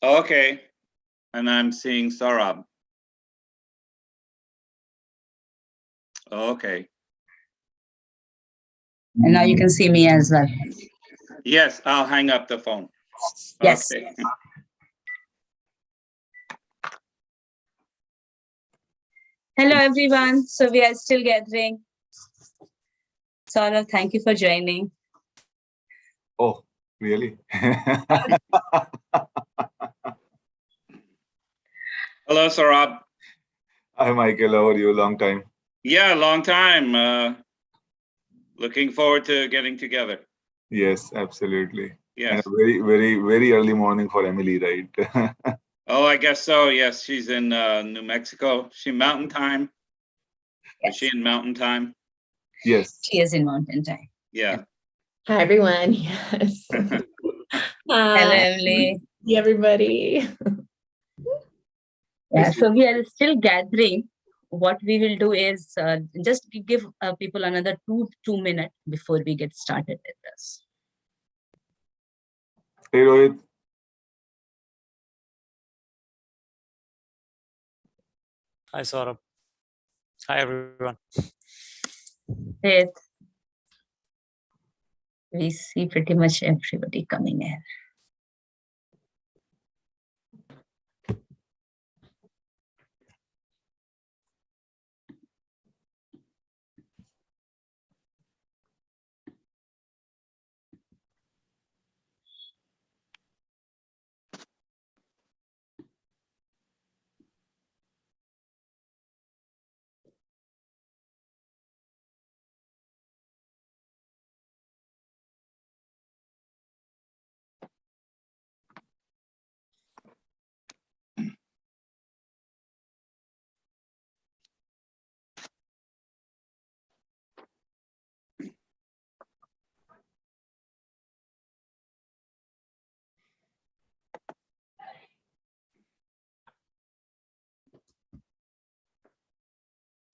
Okay. And I'm seeing Saurabh. Okay. And now you can see me as well. Yes, I'll hang up the phone. Yes. Okay. Hello, everyone. So we are still gathering. Saurabh, thank you for joining. Oh, really? Hello, Saurabh. Hi, Michael. How are you? Long time. Yeah, long time. Looking forward to getting together. Yes, absolutely. Yes. And a very early morning for Emily, right? Oh, I guess so. Yes, she's in New Mexico. She Mountain Time. Yes. Is she in Mountain Time? Yes. She is in Mountain Time. Yeah. Hi, everyone. Yes. Hello, Emily. Hey, everybody. Yeah, so we are still gathering. What we will do is just give people another two minutes before we get started with this. Hey, Rohit. Hi, Saurabh. Hi, everyone. Hey, we see pretty much everybody coming in.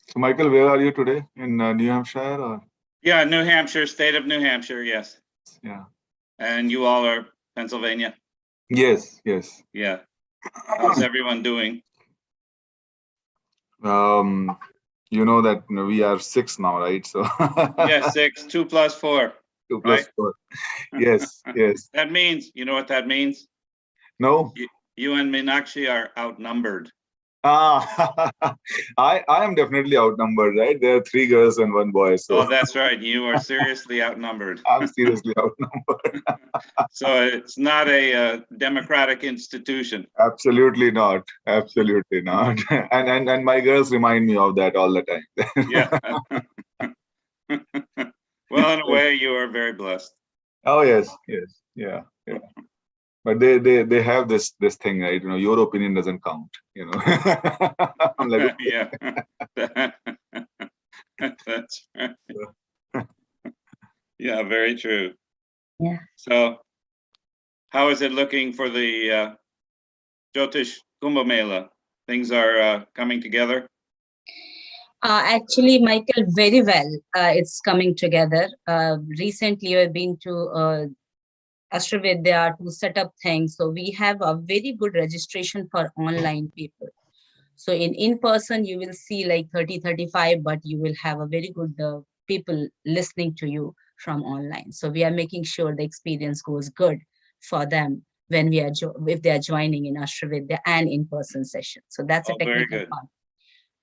So, Michael, where are you today? In New Hampshire or? Yeah, New Hampshire, state of New Hampshire, yes. Yeah. And you all are Pennsylvania? Yes, yes. Yeah. How's everyone doing? You know that we are 6 now, right? So. Yes, 6, 2 plus 4. 2 plus right? 4. Yes, yes. That means, you know what that means? No. You and Meenakshi are outnumbered. Ah, I am definitely outnumbered, right? There are 3 girls and 1 boy. So. Oh, that's right. You are seriously outnumbered. I'm seriously outnumbered. So it's not a democratic institution. Absolutely not. Absolutely not. And my girls remind me of that all the time. Yeah. Well, in a way, you are very blessed. Oh yes, yes, yeah, yeah. But they have this thing, right? You know, your opinion doesn't count. You know. I'm like, yeah. That's right. Yeah, very true. Yeah. So, how is it looking for the Jyotish Kumbh Mela? Things are coming together. Actually, Michael, very well. It's coming together. Recently, I've been to Ashravidya to set up things. So we have a very good registration for online people. So in person, you will see like 30, 35, but you will have a very good people listening to you from online. So we are making sure the experience goes good for them when we are if they are joining in Ashravidya and in-person session. So that's a technical part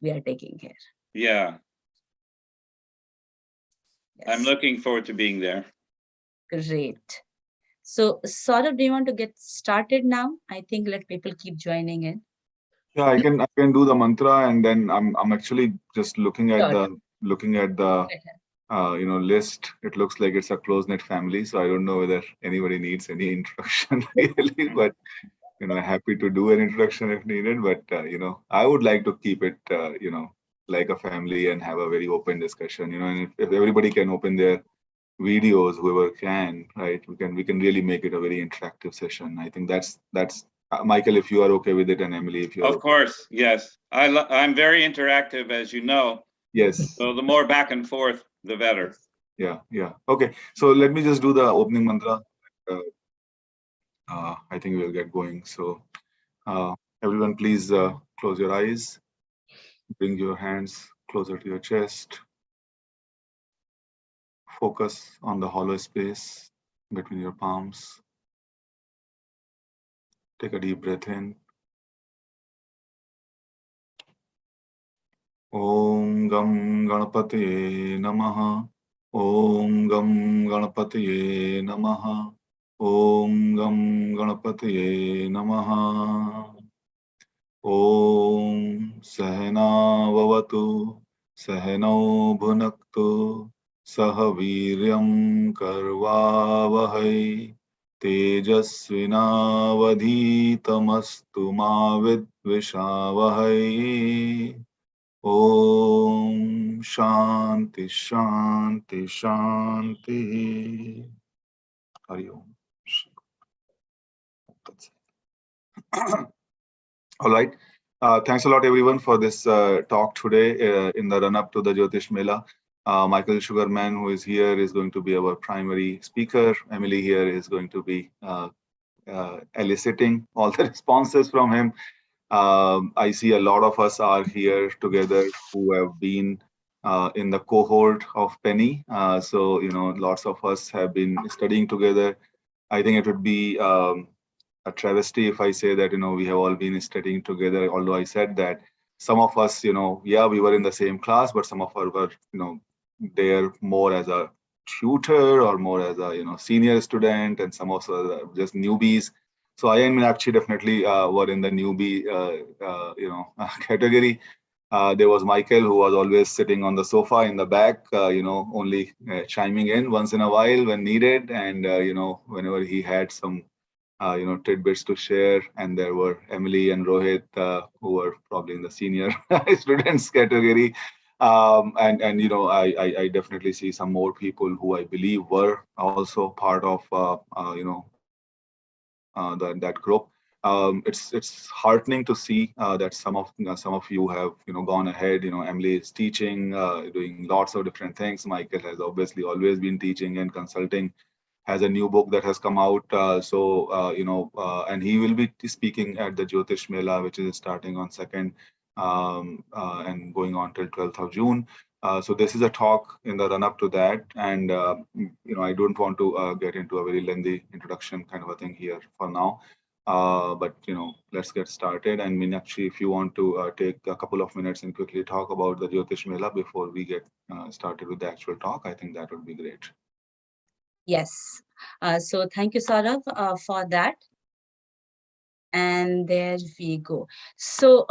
we are taking care. Yeah. Yes. I'm looking forward to being there. Great. So, Saurabh, do you want to get started now? I think let people keep joining in. Yeah, I can do the mantra, and then I'm actually just looking at the list. It looks like it's a close-knit family, so I don't know whether anybody needs any introduction really, but happy to do an introduction if needed. But I would like to keep it like a family and have a very open discussion. And if everybody can open their videos, whoever can, right? We can really make it a very interactive session. I think that's Michael, if you are okay with it, and Emily, if you are. Of course, yes. I'm very interactive, as you know. Yes. So the more back and forth, the better. Yeah, yeah. Okay, so let me just do the opening mantra. I think we'll get going. So everyone, please close your eyes. Bring your hands closer to your chest. Focus on the hollow space between your palms. Take a deep breath in. Om Gam Ganapataye Namaha. Om Gam Ganapataye Namaha. Om Gam Ganapataye Namaha. Om Sahana Vavatu Sahanau Bhunaktu Sahaviryam Karvavahai Tejasvinavadhitamastu ma vidvishavahai. Om Shanti Shanti Shanti. Hari Om. All right. Thanks a lot, everyone, for this talk today in the run-up to the Jyotish Mela. Michael Sugarman, who is here, is going to be our primary speaker. Emily here is going to be eliciting all the responses from him. I see a lot of us are here together who have been in the cohort of Penny. So, lots of us have been studying together. I think it would be a travesty if I say that, we have all been studying together, although I said that some of us, we were in the same class, but some of us were, there more as a tutor or more as a, senior student, and some of us are just newbies. So I am actually definitely were in the newbie, category. There was Michael, who was always sitting on the sofa in the back, only chiming in once in a while when needed, and whenever he had some tidbits to share. And there were Emily and Rohit, who were probably in the senior students category. And I definitely see some more people who I believe were also part of that group. It's heartening to see that some of you have gone ahead. Emily is teaching, doing lots of different things. Michael has obviously always been teaching and consulting, has a new book that has come out. And he will be speaking at the Jyotish Mela, which is starting on 2nd and going on till 12th of June. So this is a talk in the run up to that. And, I don't want to get into a very lengthy introduction kind of a thing here for now. But, let's get started. And Meenakshi, if you want to take a couple of minutes and quickly talk about the Jyotish Mela before we get started with the actual talk, I think that would be great. Yes. So thank you, Saurav, for that. And there we go. So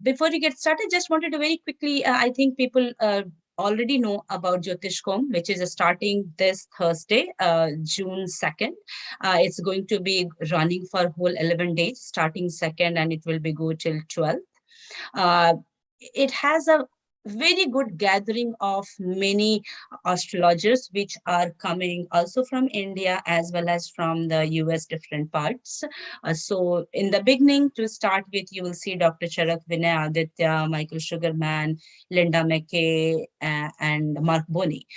before you get started, just wanted to very quickly, I think people already know about Jyotish Kumbh, which is starting this Thursday, June 2nd. It's going to be running for whole 11 days, starting 2nd, and it will be go till 12th. It has a very good gathering of many astrologers which are coming also from India as well as from the US different parts. So in the beginning, to start with, you will see Dr. Charak, Vinay, Aditya, Michael Sugarman, Linda McKay, and Marc Boney.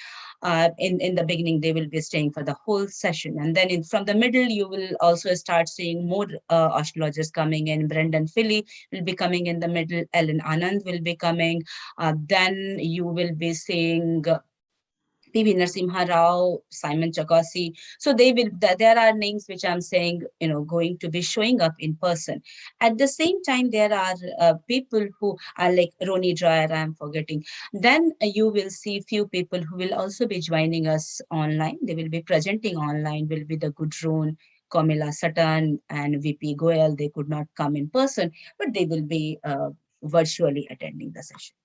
In the beginning, they will be staying for the whole session. And then from the middle, you will also start seeing more astrologers coming in. Brendan Feeley will be coming in the middle. Ellen Anand will be coming. Then you will be seeing PV Narasimha Rao, Simon Chokoisky. So there are names which I'm saying, going to be showing up in person. At the same time, there are people who are like Roni Dreyer, I'm forgetting. Then you will see few people who will also be joining us online. They will be presenting online, will be the Gudrun, Komilla, Sutton, and VP Goel. They could not come in person, but they will be virtually attending the session.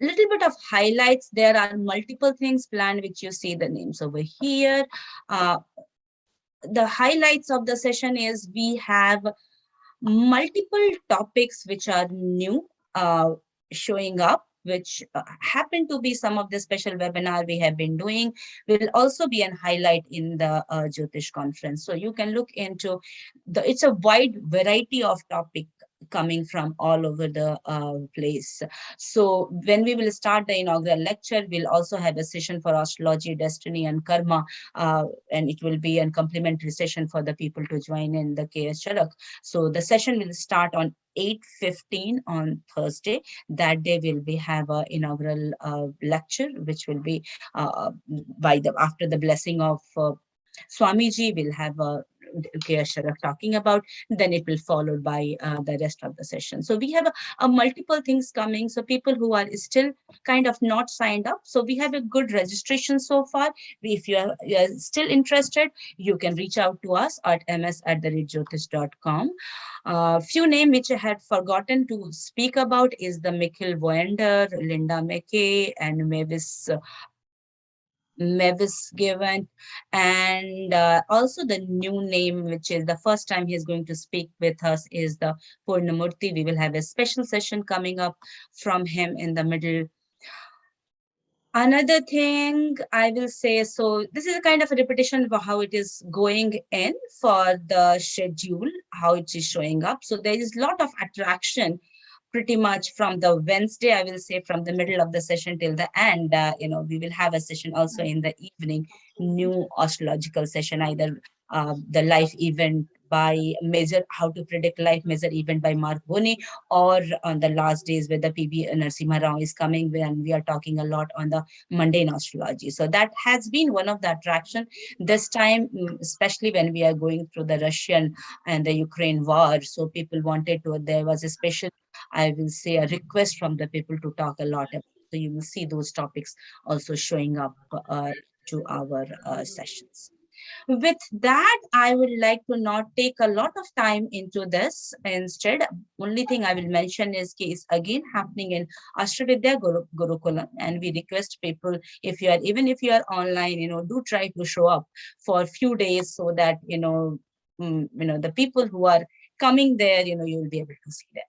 Little bit of highlights. There are multiple things planned, which you see the names over here. The highlights of the session is we have multiple topics which are new showing up, which happen to be some of the special webinar we have been doing, will also be an highlight in the Jyotish conference. So you can look into it's a wide variety of topic coming from all over the place. So when we will start the inaugural lecture, we'll also have a session for astrology, destiny, and karma, and it will be a complimentary session for the people to join in the KS Charak. So the session will start on 8:15 on Thursday. That day we'll have an inaugural lecture, which will be after the blessing of Swamiji. We'll have a Charak talking about, then it will followed by the rest of the session. So we have a multiple things coming. So people who are still kind of not signed up, so we have a good registration so far. If you are still interested, you can reach out to us at ms@jyotish.com. Few names which I had forgotten to speak about is the Michiel Boender, Linda McKay, and Mavis given, and also the new name, which is the first time he's going to speak with us, is the Purnamurti. We will have a special session coming up from him in the middle. Another thing I will say, so this is a kind of a repetition of how it is going in for the schedule, how it is showing up. So there is a lot of attraction pretty much from the Wednesday, I will say from the middle of the session till the end. We will have a session also in the evening, new astrological session, either the life event by how to predict life measure event by Marc Boney, or on the last days where the PB Narasimha Rao is coming, and we are talking a lot on the mundane astrology. So that has been one of the attraction this time, especially when we are going through the Russian and the Ukraine war. So people wanted to, there was a special, I will say, a request from the people to talk a lot about. So you will see those topics also showing up to our sessions. With that, I would like to not take a lot of time into this. Instead, only thing I will mention is again happening in Ashtavidya Gurukulam, and we request people, even if you are online, do try to show up for a few days, so that the people who are coming there, you will be able to see them.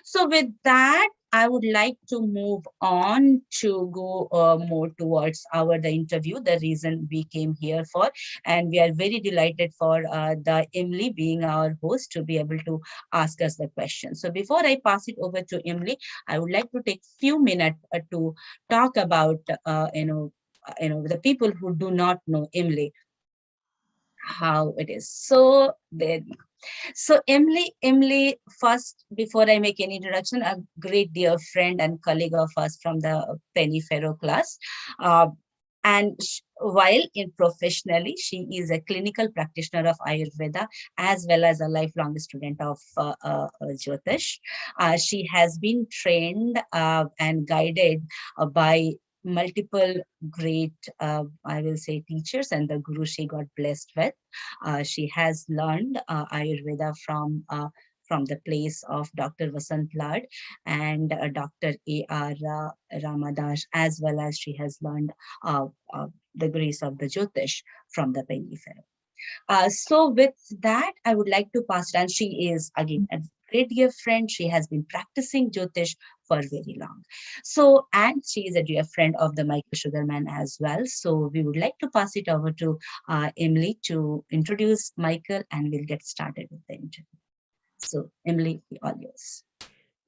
So with that, I would like to move on to go more towards the interview, the reason we came here for. And we are very delighted for the Emily being our host to be able to ask us the question. So before I pass it over to Emily, I would like to take few minutes to talk about, the people who do not know Emily, how it is. So Emily, first, before I make any introduction, a great dear friend and colleague of us from the Penny Pharaoh class. And while professionally, she is a clinical practitioner of Ayurveda, as well as a lifelong student of Jyotish. She has been trained and guided by multiple great, I will say, teachers and the guru she got blessed with. She has learned Ayurveda from the place of Dr. Vasant Lad and Dr. A.R. Ramadas, as well as she has learned the grace of the Jyotish from the Penny Pharaoh. So with that, I would like to pass it on. She is, again, a great dear friend. She has been practicing Jyotish for very long. So, and she is a dear friend of the Michael Sugarman as well. So we would like to pass it over to Emily to introduce Michael, and we'll get started with the interview. So Emily, all yours.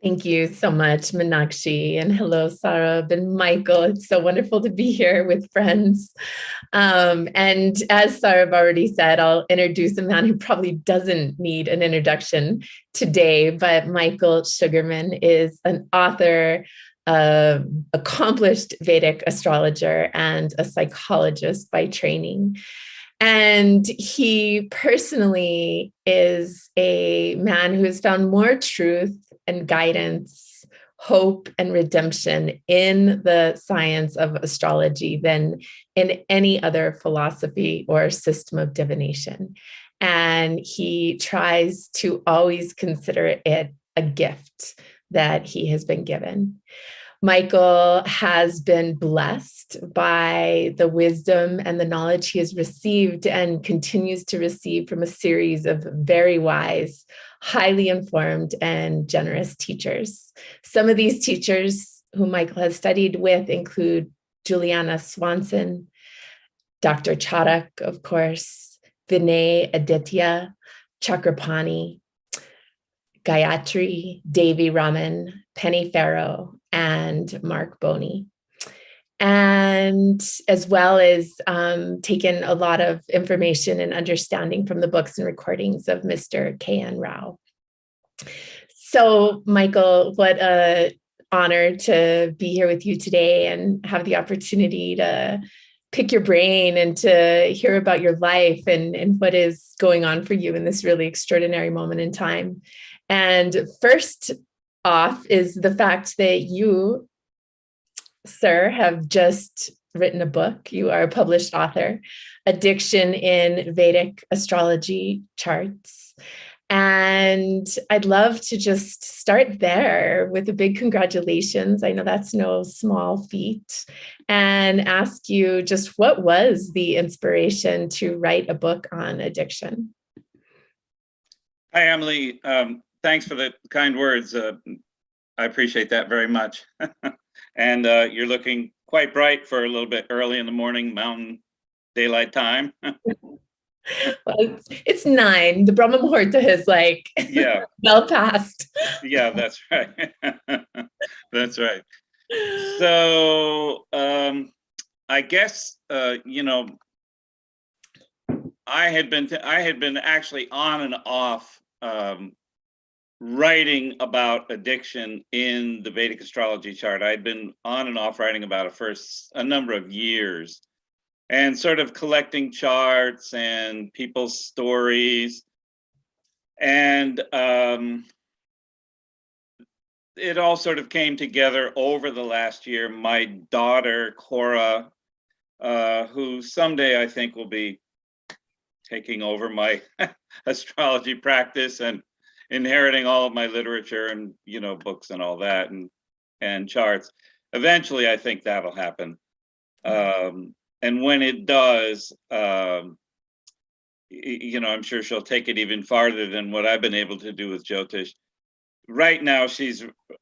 Thank you so much, Meenakshi, and hello, Sarah and Michael. It's so wonderful to be here with friends. And as Sarah already said, I'll introduce a man who probably doesn't need an introduction today, but Michael Sugarman is an author, accomplished Vedic astrologer, and a psychologist by training. And he personally is a man who has found more truth and guidance, hope and redemption in the science of astrology than in any other philosophy or system of divination. And he tries to always consider it a gift that he has been given. Michael has been blessed by the wisdom and the knowledge he has received and continues to receive from a series of very wise, highly informed, and generous teachers. Some of these teachers whom Michael has studied with include Juliana Swanson, Dr. Charak, of course, Vinay, Aditya, Chakrapani, Gayatri, Davy Raman, Penny Farrow, and Marc Boney. And as well as taken a lot of information and understanding from the books and recordings of Mr. K.N. Rao. So, Michael, what an honor to be here with you today and have the opportunity to pick your brain and to hear about your life and what is going on for you in this really extraordinary moment in time. And first off is the fact that you, sir, have just written a book. You are a published author, Addiction in Vedic Astrology Charts. And I'd love to just start there with a big congratulations. I know that's no small feat. And ask you just what was the inspiration to write a book on addiction? Hi, Emily. Thanks for the kind words. I appreciate that very much. And you're looking quite bright for a little bit early in the morning, Mountain Daylight Time. Well, it's 9. The Brahma Muhurta is like well past. Yeah, that's right. That's right. So I guess you know, I had been actually on and off writing about addiction in the Vedic astrology chart. I'd been on and off writing about it for a number of years, and sort of collecting charts and people's stories. And it all sort of came together over the last year. My daughter, Cora, who someday I think will be taking over my astrology practice and inheriting all of my literature and, you know, books and all that and charts. Eventually, I think that'll happen. And when it does, you know, I'm sure she'll take it even farther than what I've been able to do with Jyotish. Right now, she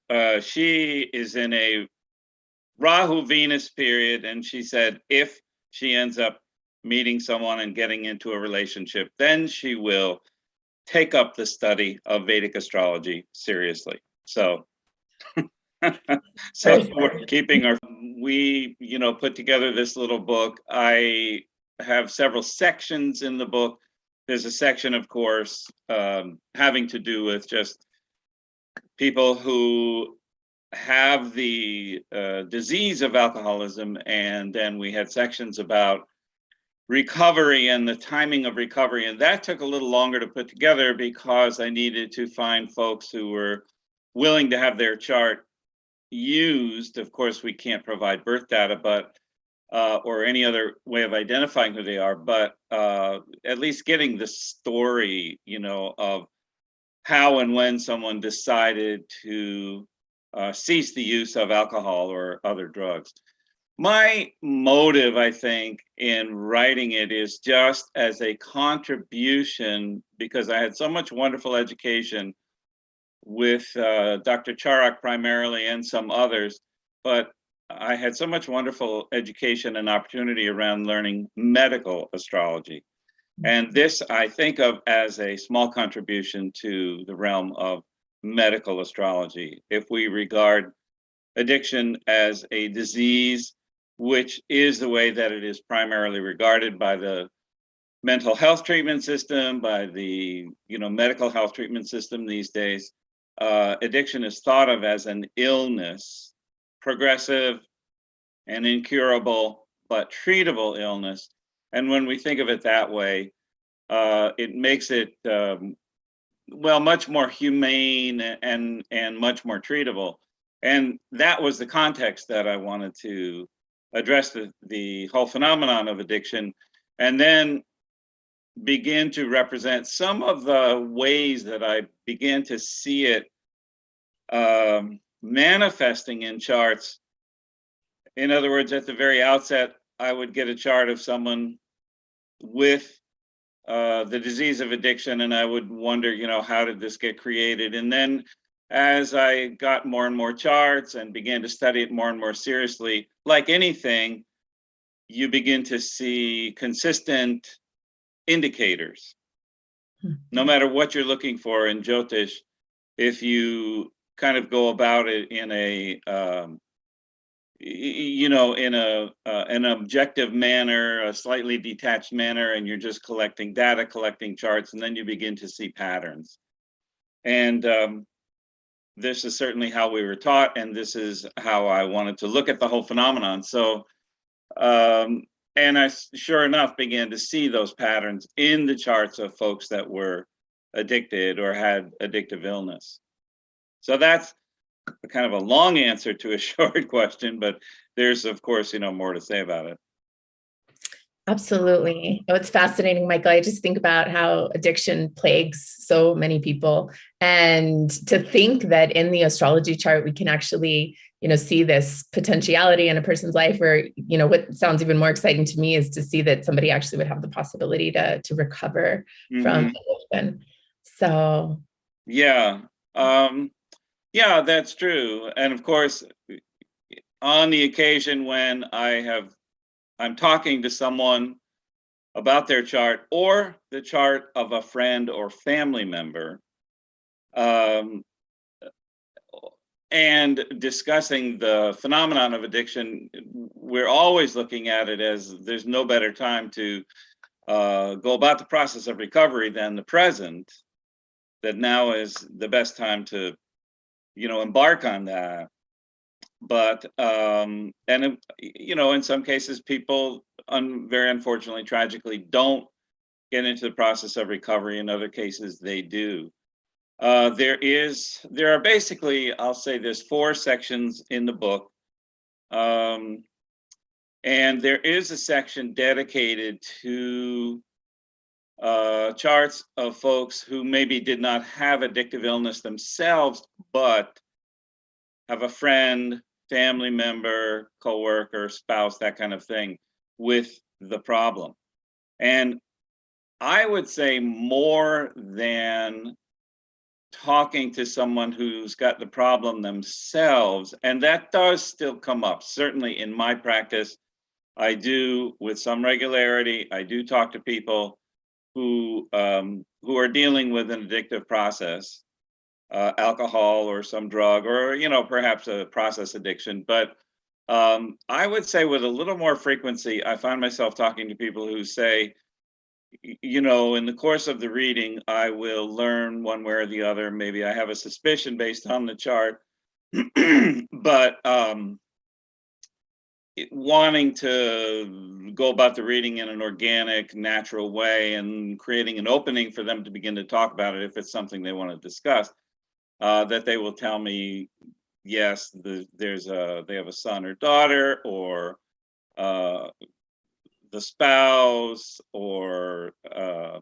is in a Rahu Venus period, and she said if she ends up meeting someone and getting into a relationship, then she will take up the study of Vedic astrology seriously. So, so we're keeping our. We, you know, put together this little book. I have several sections in the book. There's a section, of course, having to do with just people who have the disease of alcoholism, and then we had sections about recovery and the timing of recovery, and that took a little longer to put together because I needed to find folks who were willing to have their chart used. Of course, we can't provide birth data, but or any other way of identifying who they are, but at least getting the story, you know, of how and when someone decided to cease the use of alcohol or other drugs. My motive, I think, in writing it is just as a contribution, because I had so much wonderful education with Dr. Charak primarily and some others, but I had so much wonderful education and opportunity around learning medical astrology. And this I think of as a small contribution to the realm of medical astrology. If we regard addiction as a disease, which is the way that it is primarily regarded by the mental health treatment system, by the, you know, medical health treatment system these days, addiction is thought of as an illness, progressive and incurable, but treatable illness. And when we think of it that way, it makes it, well, much more humane and much more treatable. And that was the context that I wanted to address the whole phenomenon of addiction, and then begin to represent some of the ways that I began to see it manifesting in charts. In other words, at the very outset, I would get a chart of someone with the disease of addiction, and I would wonder, you know, how did this get created? And then as I got more and more charts and began to study it more and more seriously, like anything, you begin to see consistent indicators. No matter what you're looking for in Jyotish, if you kind of go about it in a an objective manner, a slightly detached manner, and you're just collecting data, collecting charts, and then you begin to see patterns. And this is certainly how we were taught, and this is how I wanted to look at the whole phenomenon. So, and I sure enough began to see those patterns in the charts of folks that were addicted or had addictive illness. So that's kind of a long answer to a short question, but there's, of course, more to say about it. Absolutely. Oh, it's fascinating, Michael. I just think about how addiction plagues so many people. And to think that in the astrology chart, we can actually, see this potentiality in a person's life, or, what sounds even more exciting to me is to see that somebody actually would have the possibility to recover from addiction. So. Yeah. Yeah, that's true. And of course, on the occasion when I'm talking to someone about their chart or the chart of a friend or family member, and discussing the phenomenon of addiction, we're always looking at it as there's no better time to go about the process of recovery than the present, that now is the best time to, embark on that. But, and, in some cases, people very unfortunately, tragically, don't get into the process of recovery. In other cases, they do. There are basically, I'll say there's 4 sections in the book. And there is a section dedicated to charts of folks who maybe did not have addictive illness themselves, but have a friend, family member, coworker, spouse, that kind of thing with the problem. And I would say more than talking to someone who's got the problem themselves, and that does still come up. Certainly in my practice, I do with some regularity, I do talk to people who are dealing with an addictive process. Alcohol or some drug, or perhaps a process addiction. But I would say with a little more frequency, I find myself talking to people who say, in the course of the reading, I will learn one way or the other. Maybe I have a suspicion based on the chart, but wanting to go about the reading in an organic, natural way, and creating an opening for them to begin to talk about it if it's something they want to discuss. That they will tell me, yes, they have a son or daughter, or the spouse, or a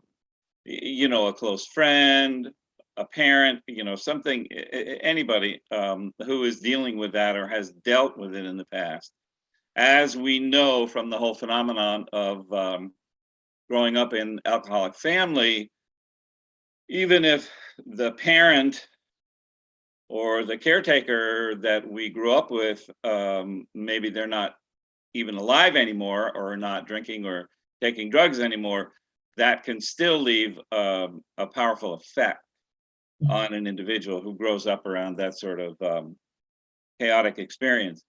close friend, a parent, something, anybody who is dealing with that or has dealt with it in the past. As we know from the whole phenomenon of growing up in alcoholic family, even if the parent or the caretaker that we grew up with, maybe they're not even alive anymore, or not drinking or taking drugs anymore, that can still leave a powerful effect on an individual who grows up around that sort of chaotic experience.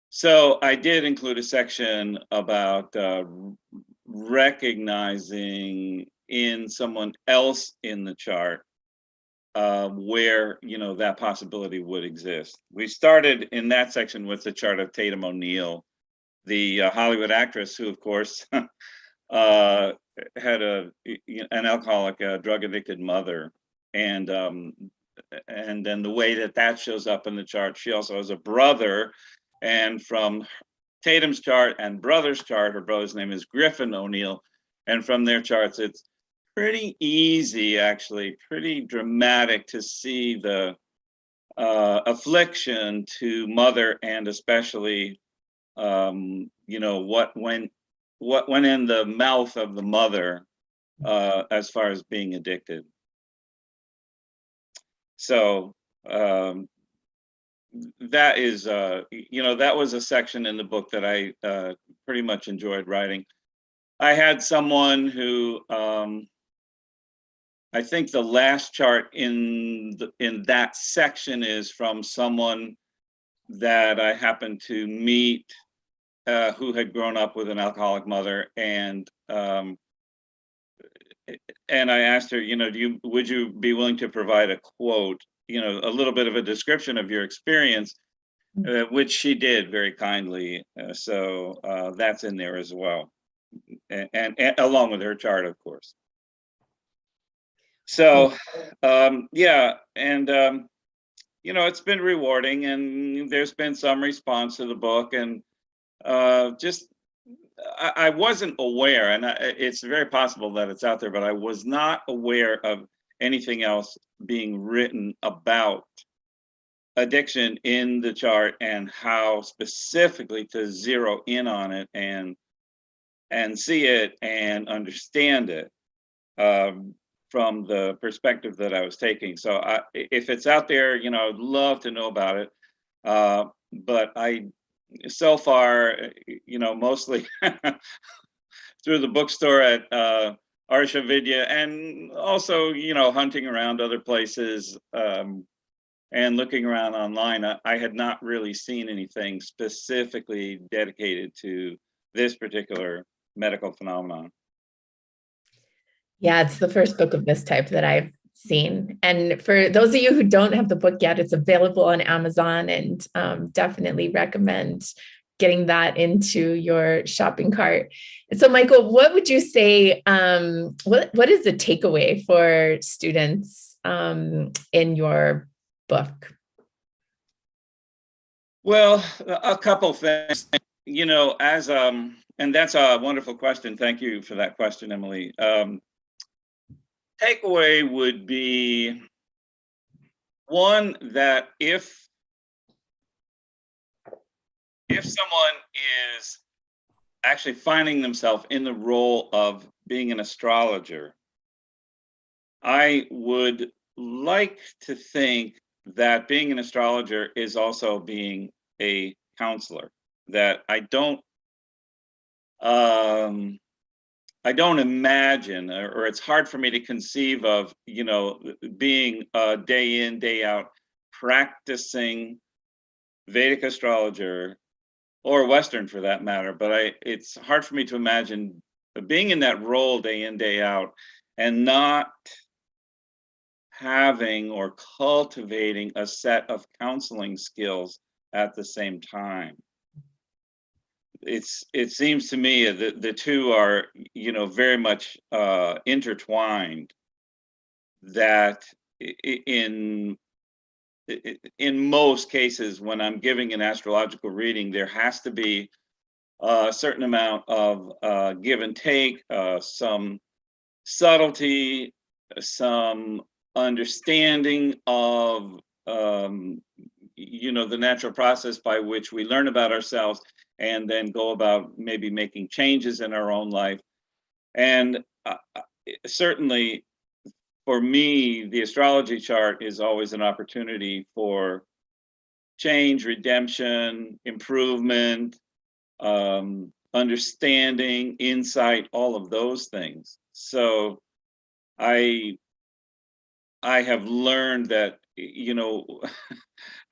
So I did include a section about recognizing in someone else in the chart where that possibility would exist. We started in that section with the chart of Tatum O'Neal, the Hollywood actress who, of course, had an alcoholic, drug addicted mother, and then the way that shows up in the chart. She also has a brother, and from Tatum's chart and brother's chart, her brother's name is Griffin O'Neal, and from their charts, it's pretty easy, actually, pretty dramatic to see the affliction to mother, and especially, what went in the mouth of the mother as far as being addicted. So that is, that was a section in the book that I pretty much enjoyed writing. I had someone who I think the last chart in that section is from someone that I happened to meet who had grown up with an alcoholic mother, and I asked her, would you be willing to provide a quote, a little bit of a description of your experience, which she did very kindly. So that's in there as well, and along with her chart, of course. So yeah, and it's been rewarding, and there's been some response to the book, and I wasn't aware, and it's very possible that it's out there, but I was not aware of anything else being written about addiction in the chart, and how specifically to zero in on it and see it and understand it from the perspective that I was taking. So if it's out there, I'd love to know about it. But so far, mostly through the bookstore at Arsha Vidya, and also, hunting around other places and looking around online, I had not really seen anything specifically dedicated to this particular medical phenomenon. Yeah, it's the first book of this type that I've seen. And for those of you who don't have the book yet, it's available on Amazon, and definitely recommend getting that into your shopping cart. And so, Michael, what would you say, what is the takeaway for students in your book? Well, a couple things, as and that's a wonderful question. Thank you for that question, Emily. Takeaway would be one, that if someone is actually finding themselves in the role of being an astrologer, I would like to think that being an astrologer is also being a counselor. That I don't imagine, or it's hard for me to conceive of, being a day in, day out practicing Vedic astrologer, or Western for that matter, but it's hard for me to imagine being in that role day in, day out, and not having or cultivating a set of counseling skills at the same time. It seems to me that the two are, very much intertwined. That in most cases, when I'm giving an astrological reading, there has to be a certain amount of give and take, some subtlety, some understanding of the natural process by which we learn about ourselves, and then go about maybe making changes in our own life. And certainly for me, the astrology chart is always an opportunity for change, redemption, improvement, understanding, insight, all of those things. So I have learned that,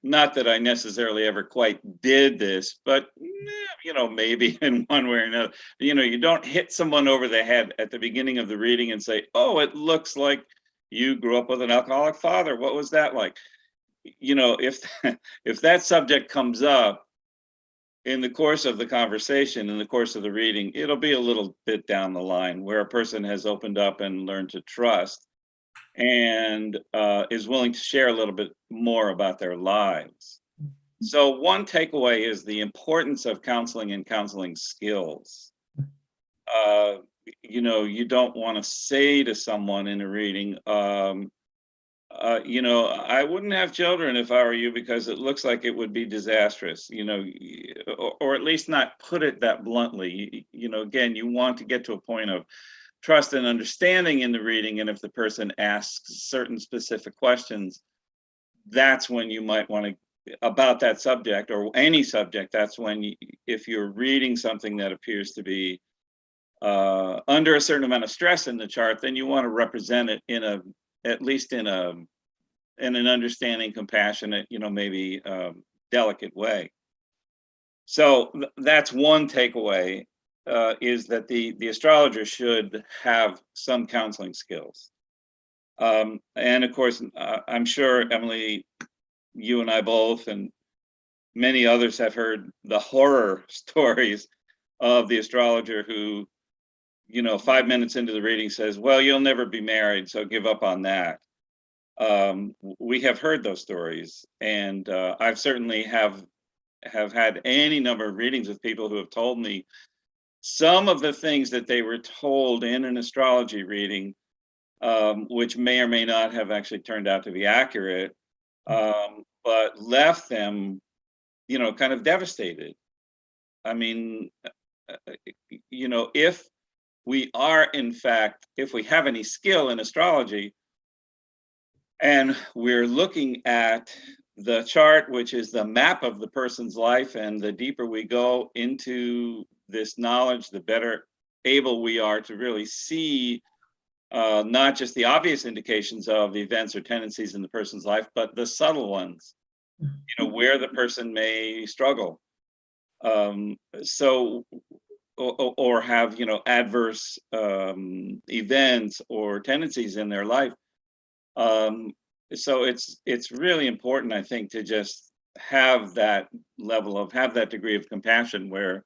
not that I necessarily ever quite did this, but maybe in one way or another, you don't hit someone over the head at the beginning of the reading and say, oh, it looks like you grew up with an alcoholic father. What was that like? If that subject comes up in the course of the conversation, in the course of the reading, it'll be a little bit down the line where a person has opened up and learned to trust, and is willing to share a little bit more about their lives. So one takeaway is the importance of counseling and counseling skills. You don't want to say to someone in a reading, I wouldn't have children if I were you, because it looks like it would be disastrous, or at least not put it that bluntly. Again, you want to get to a point of trust and understanding in the reading, and if the person asks certain specific questions, that's when you might want to, about that subject or any subject, that's when if you're reading something that appears to be under a certain amount of stress in the chart, then you want to represent it in at least in an understanding, compassionate, maybe delicate way. So that's one takeaway, is that the astrologer should have some counseling skills. And of course, I'm sure, Emily, you and I both, and many others have heard the horror stories of the astrologer who, 5 minutes into the reading says, well, you'll never be married, so give up on that. We have heard those stories, and I've certainly have had any number of readings with people who have told me some of the things that they were told in an astrology reading, which may or may not have actually turned out to be accurate, but left them, kind of devastated. I mean, if we are, in fact, if we have any skill in astrology, and we're looking at the chart, which is the map of the person's life, and the deeper we go into this knowledge, the better able we are to really see not just the obvious indications of events or tendencies in the person's life, but the subtle ones, where the person may struggle. Or have, adverse events or tendencies in their life. So it's really important, I think, to just have that degree of compassion where,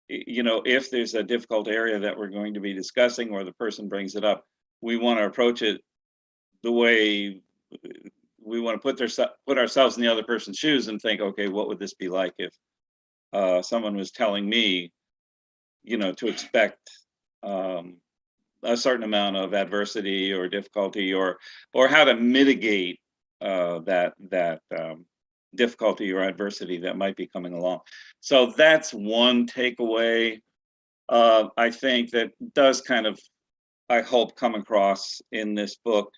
if there's a difficult area that we're going to be discussing, or the person brings it up, we want to approach it the way we want to put ourselves in the other person's shoes and think, okay, what would this be like if someone was telling me, to expect a certain amount of adversity or difficulty, or how to mitigate that difficulty or adversity that might be coming along. So that's one takeaway, I think, that does kind of, I hope, come across in this book.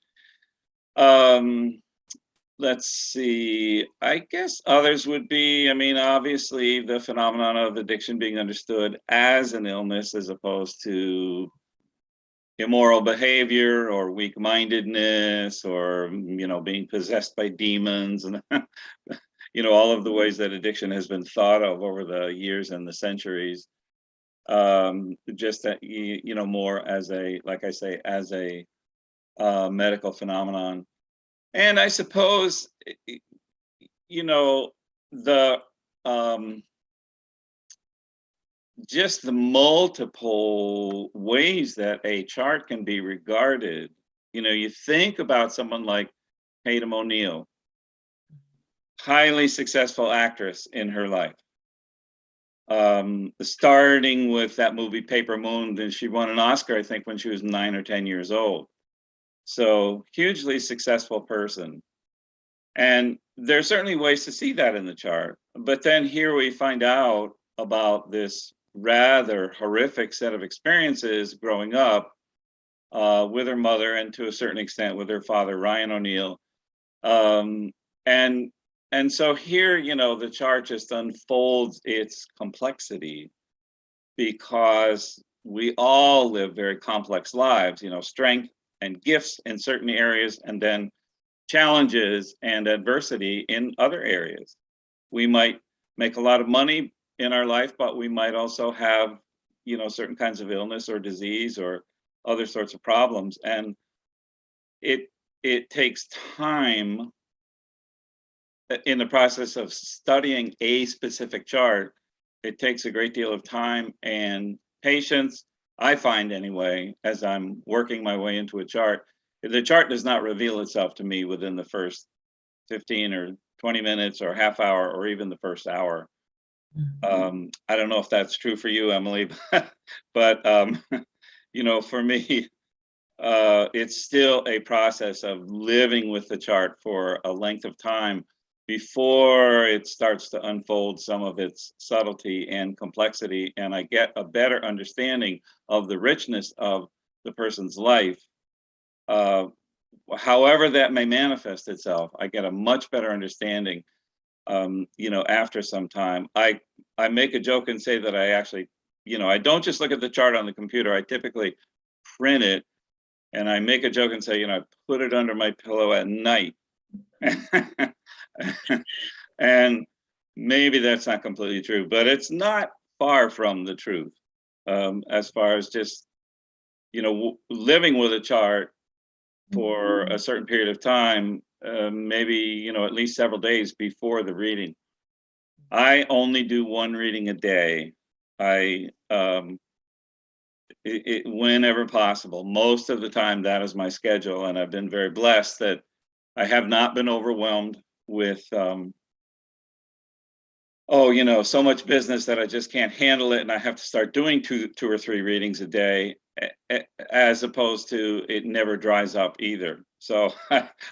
Let's see, I guess others would be, obviously the phenomenon of addiction being understood as an illness as opposed to immoral behavior or weak-mindedness or, being possessed by demons, and, all of the ways that addiction has been thought of over the years and the centuries. Just that, more as a, like I say, as a medical phenomenon. And I suppose, the just the multiple ways that a chart can be regarded. You think about someone like Tatum O'Neal, highly successful actress in her life. Starting with that movie Paper Moon, and she won an Oscar, I think, when she was 9 or 10 years old. So hugely successful person. And there's certainly ways to see that in the chart. But then here we find out about this rather horrific set of experiences growing up with her mother, and to a certain extent with her father, Ryan O'Neal. And so here, the chart just unfolds its complexity, because we all live very complex lives, strength and gifts in certain areas, and then challenges and adversity in other areas. We might make a lot of money in our life, but we might also have, certain kinds of illness or disease or other sorts of problems. And it takes time in the process of studying a specific chart. It takes a great deal of time and patience, I find anyway, as I'm working my way into a chart. The chart does not reveal itself to me within the first 15 or 20 minutes or half hour or even the first hour. I don't know if that's true for you, Emily, but for me, it's still a process of living with the chart for a length of time before it starts to unfold some of its subtlety and complexity, and I get a better understanding of the richness of the person's life. However that may manifest itself, I get a much better understanding, after some time. I make a joke and say that I actually, I don't just look at the chart on the computer. I typically print it And I make a joke and say, I put it under my pillow at night. And maybe that's not completely true, but it's not far from the truth, as far as just, living with a chart for a certain period of time, maybe, at least several days before the reading. I only do one reading a day. Whenever possible. Most of the time, that is my schedule, and I've been very blessed that I have not been overwhelmed with, so much business that I just can't handle it, and I have to start doing two or three readings a day, as opposed to it never dries up either. So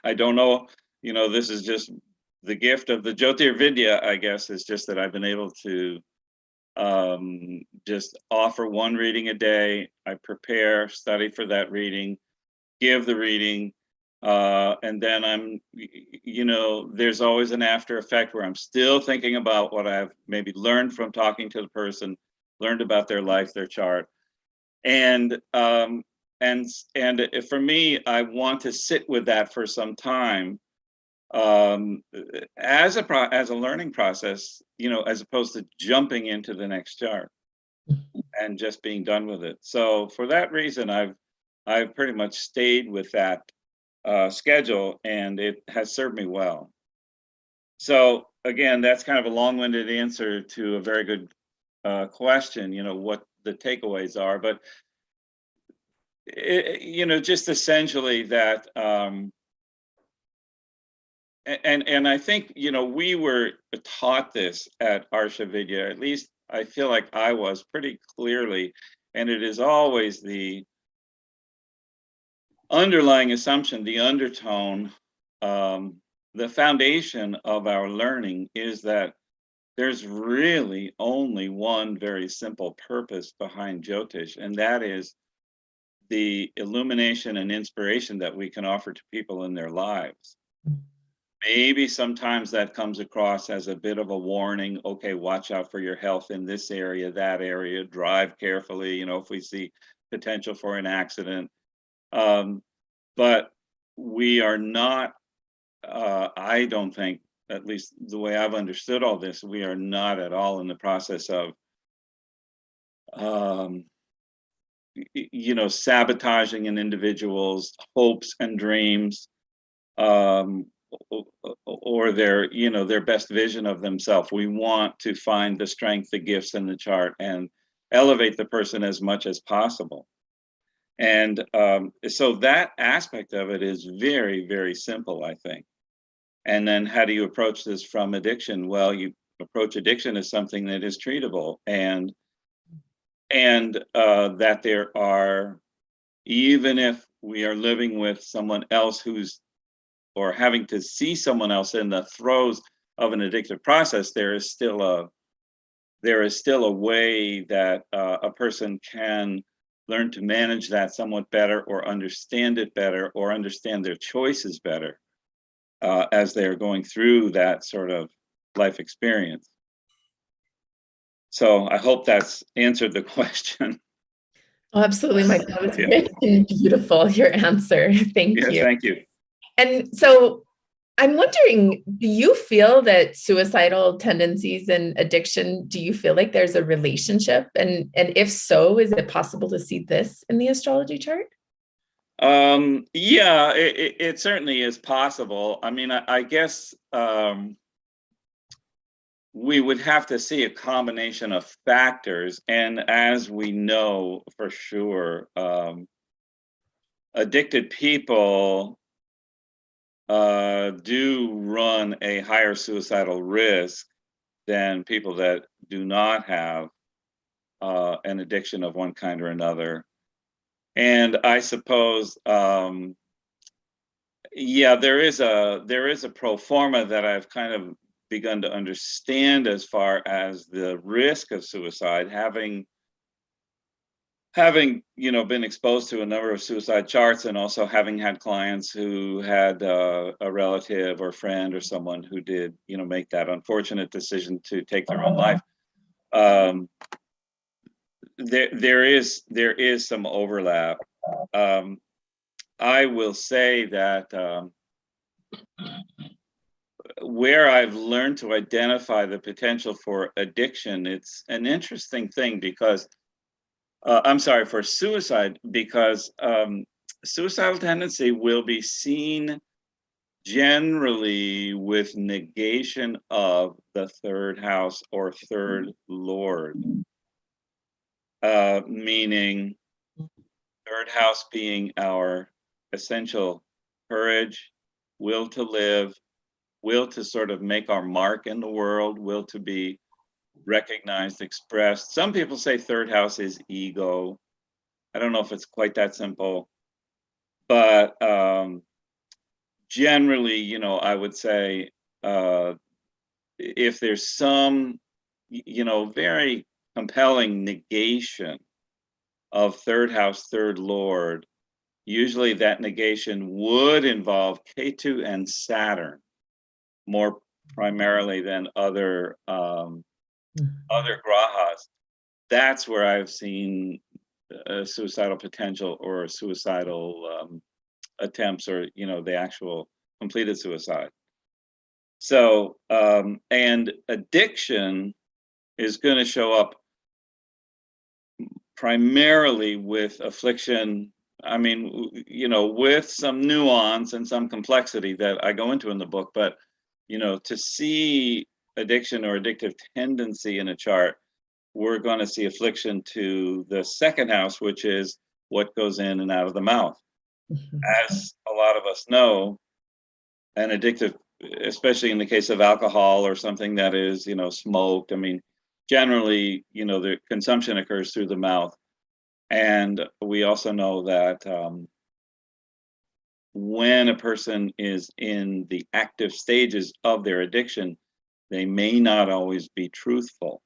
I don't know. This is just the gift of the Jyotir Vidya, I guess, is just that I've been able to just offer one reading a day. I prepare, study for that reading, give the reading, and then I'm, there's always an after effect where I'm still thinking about what I've maybe learned from talking to the person, learned about their life, their chart, and for me, I want to sit with that for some time, as a learning process, as opposed to jumping into the next chart and just being done with it. So for that reason, I've pretty much stayed with that schedule, and it has served me well. So again, that's kind of a long-winded answer to a very good question, what the takeaways are, but just essentially that, and I think, we were taught this at Arsha Vidya, at least I feel like I was pretty clearly, and it is always the underlying assumption, the undertone, the foundation of our learning is that there's really only one very simple purpose behind Jyotish, and that is the illumination and inspiration that we can offer to people in their lives. Maybe sometimes that comes across as a bit of a warning. Okay, watch out for your health in this area, that area, drive carefully, if we see potential for an accident. But we are not, I don't think, at least the way I've understood all this, we are not at all in the process of, sabotaging an individual's hopes and dreams, or their best vision of themselves. We want to find the strength, the gifts in the chart and elevate the person as much as possible. And so that aspect of it is very, very simple, I think. And then how do you approach this from addiction? Well, you approach addiction as something that is treatable, and that there are, even if we are living with someone else or having to see someone else in the throes of an addictive process, there is still a way that a person can learn to manage that somewhat better, or understand it better, or understand their choices better as they're going through that sort of life experience. So I hope that's answered the question. Oh, absolutely, Michael. That was rich and beautiful, your answer. Thank you. Thank you. And so I'm wondering, do you feel that suicidal tendencies and addiction, do you feel like there's a relationship? And if so, is it possible to see this in the astrology chart? Yeah, it certainly is possible. I mean, I guess we would have to see a combination of factors. And as we know for sure, addicted people do run a higher suicidal risk than people that do not have an addiction of one kind or another. And I suppose, yeah, there is a pro forma that I've kind of begun to understand as far as the risk of suicide, having been exposed to a number of suicide charts, and also having had clients who had a relative or friend or someone who did make that unfortunate decision to take their own life. There is some overlap. I will say that where I've learned to identify the potential for addiction, it's an interesting thing because, I'm sorry, for suicide, because suicidal tendency will be seen generally with negation of the third house or third lord, meaning third house being our essential courage, will to live, will to sort of make our mark in the world, will to be recognized, expressed. Some people say third house is ego. I don't know if it's quite that simple, but generally, you know, I would say if there's some, you know, very compelling negation of third house, third lord, usually that negation would involve Ketu and Saturn more primarily than other other grahas. That's where I've seen suicidal potential or suicidal attempts, or you know, the actual completed suicide. So and addiction is going to show up primarily with affliction. I mean, you know, with some nuance and some complexity that I go into in the book, but you know, to see addiction or addictive tendency in a chart, we're going to see affliction to the second house, which is what goes in and out of the mouth. As a lot of us know, an addictive, especially in the case of alcohol or something that is, you know, smoked, I mean, generally, you know, the consumption occurs through the mouth. And we also know that when a person is in the active stages of their addiction, they may not always be truthful.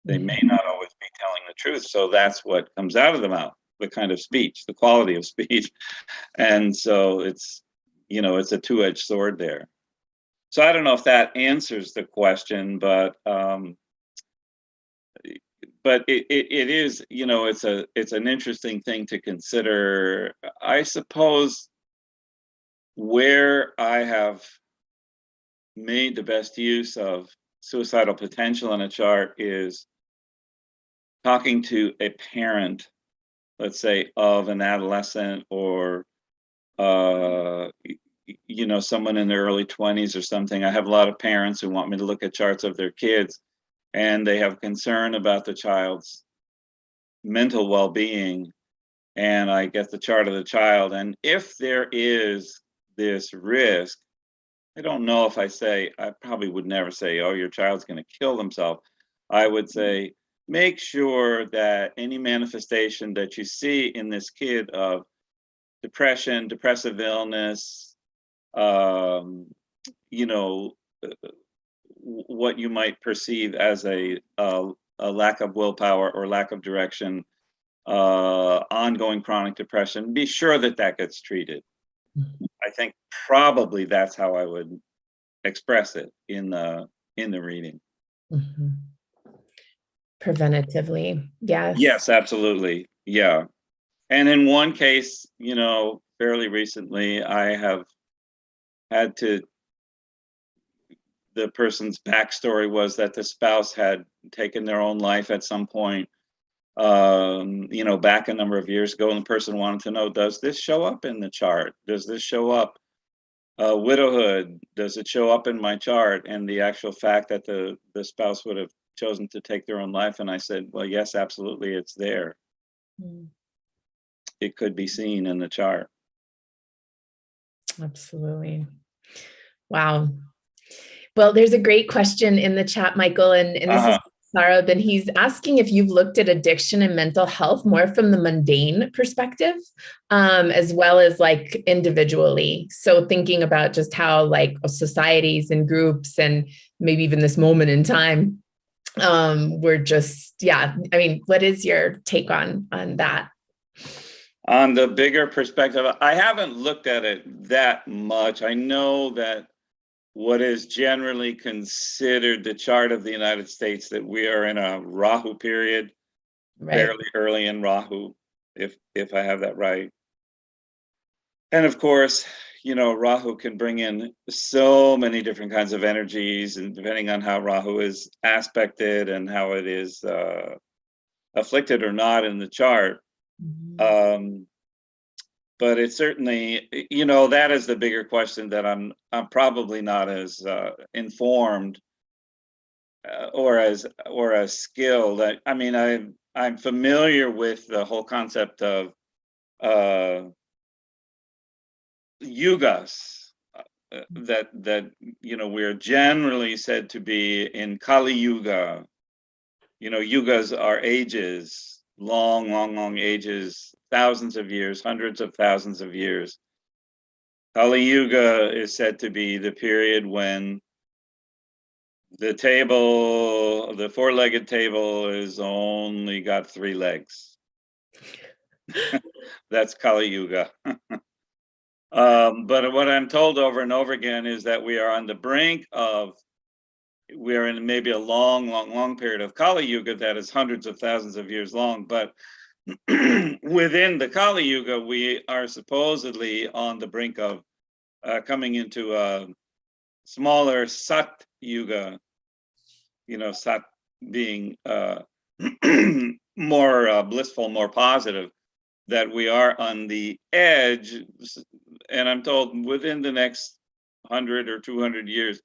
They may not always be telling the truth. So that's what comes out of the mouth, the kind of speech, the quality of speech. And so it's, you know, it's a two-edged sword there. So I don't know if that answers the question, but it is, you know, it's an interesting thing to consider. I suppose where I have made the best use of suicidal potential in a chart is talking to a parent, let's say, of an adolescent, or you know, someone in their early 20s or something. I have a lot of parents who want me to look at charts of their kids, and they have concern about the child's mental well-being, and I get the chart of the child, and if there is this risk, I don't know if I probably would never say, oh, your child's going to kill themselves. I would say, make sure that any manifestation that you see in this kid of depression, depressive illness, you know, what you might perceive as a lack of willpower or lack of direction, ongoing chronic depression, be sure that that gets treated. I think probably that's how I would express it in the reading. Mm-hmm. Preventatively, yes. Yes, absolutely. Yeah. And in one case, you know, fairly recently, I have had to, the person's backstory was that the spouse had taken their own life at some point, you know, back a number of years ago, and the person wanted to know, does this show up in the chart? Does this show up? Widowhood, does it show up in my chart? And the actual fact that the spouse would have chosen to take their own life, and I said, well, yes, absolutely, it's there. It could be seen in the chart. Absolutely. Wow. Well, there's a great question in the chat, Michael, and this is Sarab, and he's asking if you've looked at addiction and mental health more from the mundane perspective, as well as like individually. So thinking about just how like societies and groups and maybe even this moment in time, we're just, yeah. I mean, what is your take on that? On the bigger perspective, I haven't looked at it that much. I know that what is generally considered the chart of the United States, that we are in a Rahu period, fairly early in Rahu, if I have that right. And of course, Rahu can bring in so many different kinds of energies, and depending on how Rahu is aspected and how it is afflicted or not in the chart. But it's certainly, that is the bigger question that I'm probably not as informed or as skilled. I'm familiar with the whole concept of yugas that we're generally said to be in Kali Yuga. Yugas are ages, long ages, thousands of years, hundreds of thousands of years. Kali Yuga is said to be the period when the four-legged table is only got 3 legs. That's Kali Yuga. But what I'm told over and over again is that we are on the brink of, we're in maybe a long period of Kali Yuga that is hundreds of thousands of years long. But within the Kali Yuga, we are supposedly on the brink of coming into a smaller Sat Yuga, Sat being more blissful, more positive, that we are on the edge. And I'm told within the next 100 or 200 years,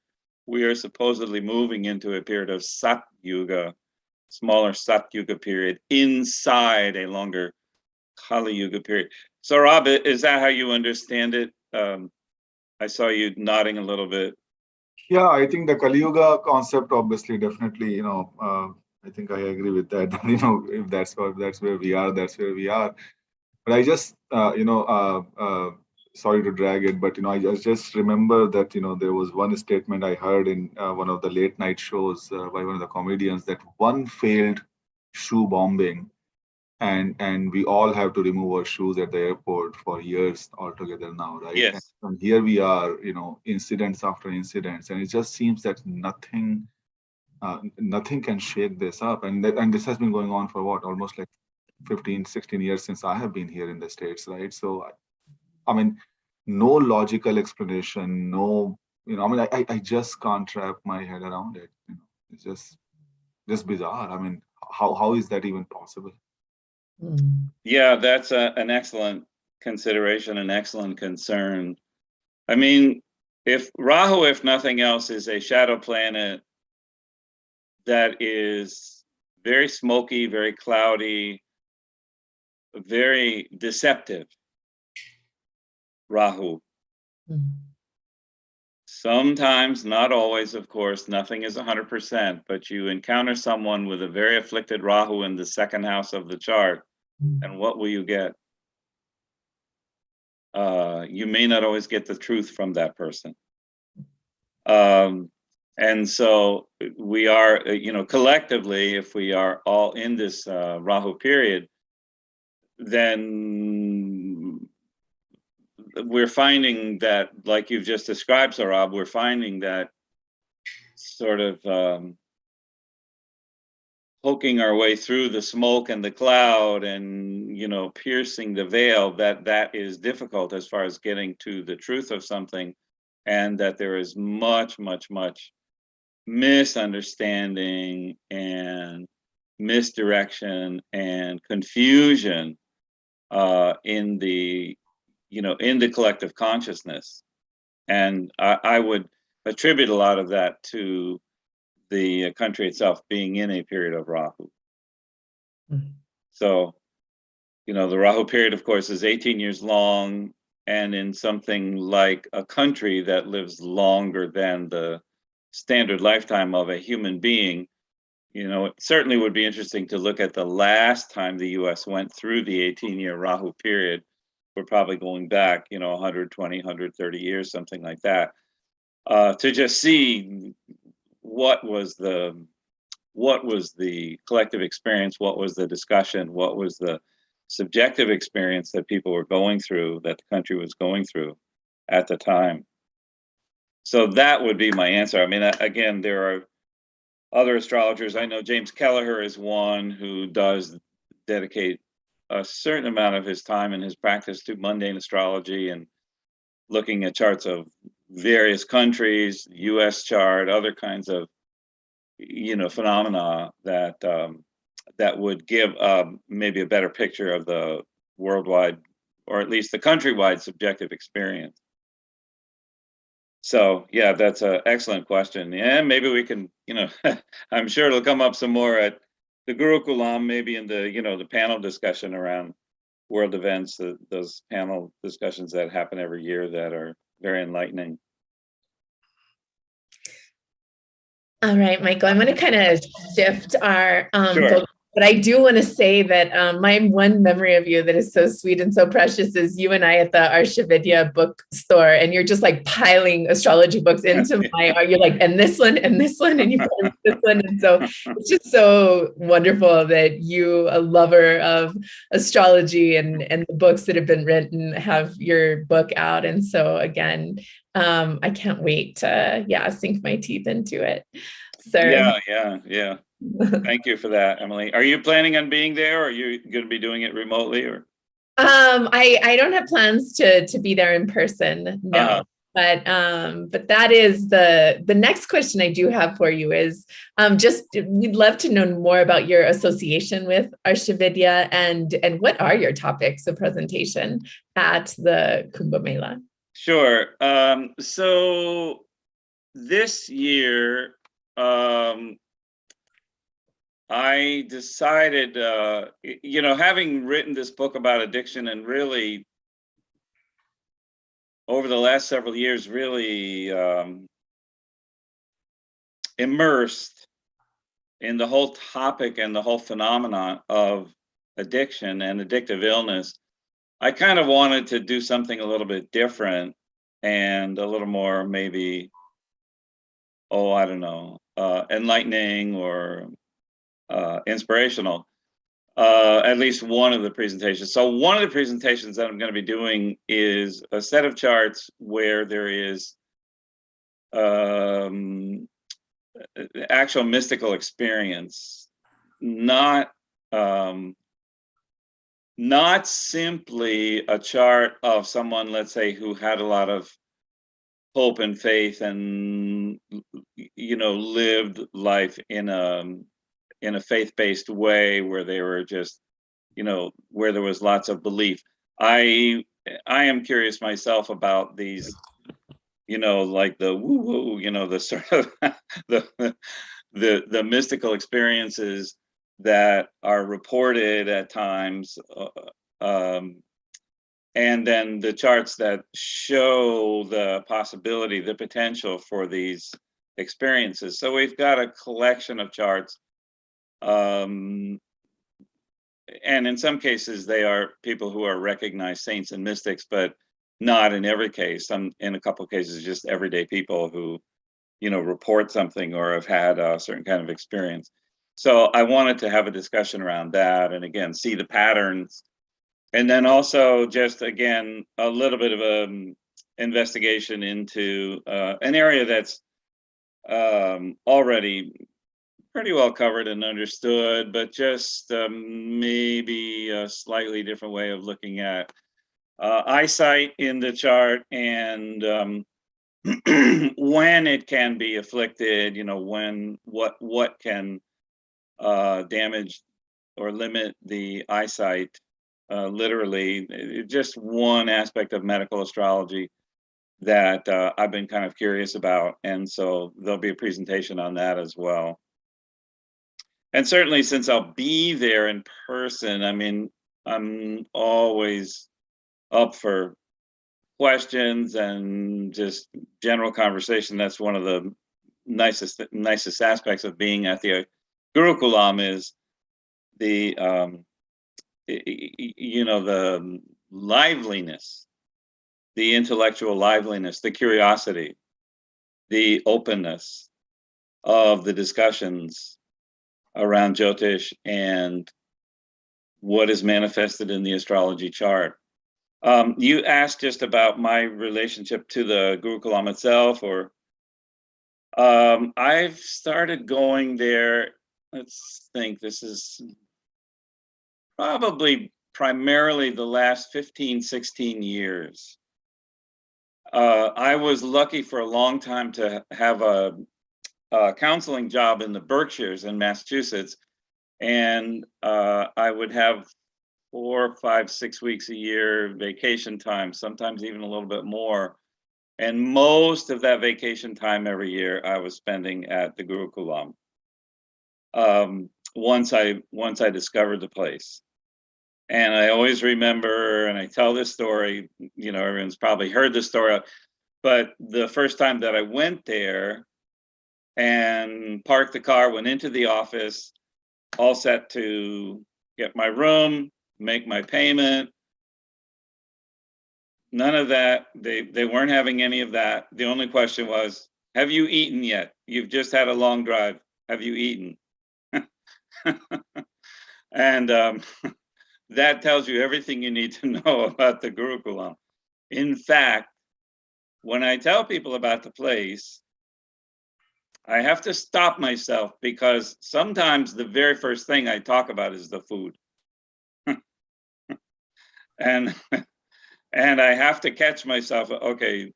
we are supposedly moving into a period of Sat Yuga, smaller Sat Yuga period inside a longer Kali Yuga period. So Rob, is that how you understand it? I saw you nodding a little bit. Yeah, I think the Kali Yuga concept, obviously, definitely, I think I agree with that. If that's where we are, that's where we are. But I just, sorry to drag it, but I just remember that there was one statement I heard in one of the late night shows by one of the comedians, that one failed shoe bombing, and we all have to remove our shoes at the airport for years altogether now, right? Yes. And here we are, incidents after incidents, and it just seems that nothing can shake this up, and this has been going on for what, almost like 15, 16 years since I have been here in the States, right? So, no logical explanation, no, I just can't wrap my head around it. It's just bizarre. How is that even possible? Yeah, that's an excellent consideration, an excellent concern. If Rahu, if nothing else, is a shadow planet that is very smoky, very cloudy, very deceptive, Rahu. Sometimes, not always, of course, nothing is 100%, but you encounter someone with a very afflicted Rahu in the second house of the chart, and what will you get? You may not always get the truth from that person. And so we are, collectively, if we are all in this Rahu period, then we're finding that, like you've just described, Saurabh, we're finding that sort of poking our way through the smoke and the cloud and, piercing the veil, that is difficult as far as getting to the truth of something, and that there is much misunderstanding and misdirection and confusion in the collective consciousness. And I would attribute a lot of that to the country itself being in a period of Rahu. So, the Rahu period, of course, is 18 years long, and in something like a country that lives longer than the standard lifetime of a human being, it certainly would be interesting to look at the last time the US went through the 18-year Rahu period. We're probably going back, 120, 130 years, something like that, to just see what was the collective experience, what was the discussion, what was the subjective experience that people were going through, that the country was going through at the time. So that would be my answer. Again, there are other astrologers. I know James Kelleher is one who does dedicate a certain amount of his time and his practice to mundane astrology, and looking at charts of various countries, US chart, other kinds of, phenomena that that would give maybe a better picture of the worldwide, or at least the countrywide subjective experience. So yeah, that's an excellent question. And maybe we can, I'm sure it'll come up some more at the Gurukulam, maybe in the, the panel discussion around world events, those panel discussions that happen every year that are very enlightening. All right, Michael, I'm going to kind of shift our Sure. focus, but I do want to say that my one memory of you that is so sweet and so precious is you and I at the Arshavidya bookstore, and you're just like piling astrology books into you're like, and this one, and this one, and you find this one. And so it's just so wonderful that you, a lover of astrology and the books that have been written, have your book out. And so again, I can't wait to, sink my teeth into it. So Yeah. Thank you for that, Emily. Are you planning on being there, or are you going to be doing it remotely, or? I don't have plans to be there in person, no. But that is the next question I do have for you is we'd love to know more about your association with Arshavidya and what are your topics of presentation at the Kumbh Mela? Sure. So this year, I decided, having written this book about addiction and really over the last several years, really immersed in the whole topic and the whole phenomenon of addiction and addictive illness, I kind of wanted to do something a little bit different and a little more maybe, enlightening or inspirational, at least one of the presentations. So one of the presentations that I'm going to be doing is a set of charts where there is actual mystical experience, not simply a chart of someone, let's say, who had a lot of hope and faith and lived life in a faith-based way where they were just, where there was lots of belief. I am curious myself about these, like the woo-woo, the sort of the mystical experiences that are reported at times, and then the charts that show the possibility, the potential for these experiences. So we've got a collection of charts. And in some cases, they are people who are recognized saints and mystics, but not in every case. In a couple of cases, just everyday people who, report something or have had a certain kind of experience. So I wanted to have a discussion around that, and again, see the patterns. And then also just, again, a little bit of a investigation into an area that's already pretty well covered and understood, but just maybe a slightly different way of looking at eyesight in the chart and when it can be afflicted, when what can damage or limit the eyesight, literally. Just one aspect of medical astrology that I've been kind of curious about, and so there'll be a presentation on that as well. And certainly, since I'll be there in person, I mean, I'm always up for questions and just general conversation. That's one of the nicest aspects of being at the Gurukulam is the the liveliness, the intellectual liveliness, the curiosity, the openness of the discussions around Jyotish and what is manifested in the astrology chart. You asked just about my relationship to the Gurukulam itself, or I've started going there. Let's think, this is probably primarily the last 15, 16 years. I was lucky for a long time to have a counseling job in the Berkshires in Massachusetts, and I would have 4, 5, 6 weeks a year vacation time, sometimes even a little bit more. And most of that vacation time every year I was spending at the Gurukulam. Once I discovered the place. And I always remember, and I tell this story, you know, everyone's probably heard this story, but the first time that I went there and parked the car, went into the office, all set to get my room, make my payment. None of that. They weren't having any of that. The only question was, have you eaten yet? You've just had a long drive. Have you eaten? And that tells you everything you need to know about the Gurukulam. In fact, when I tell people about the place, I have to stop myself because sometimes the very first thing I talk about is the food. and and I have to catch myself, okay,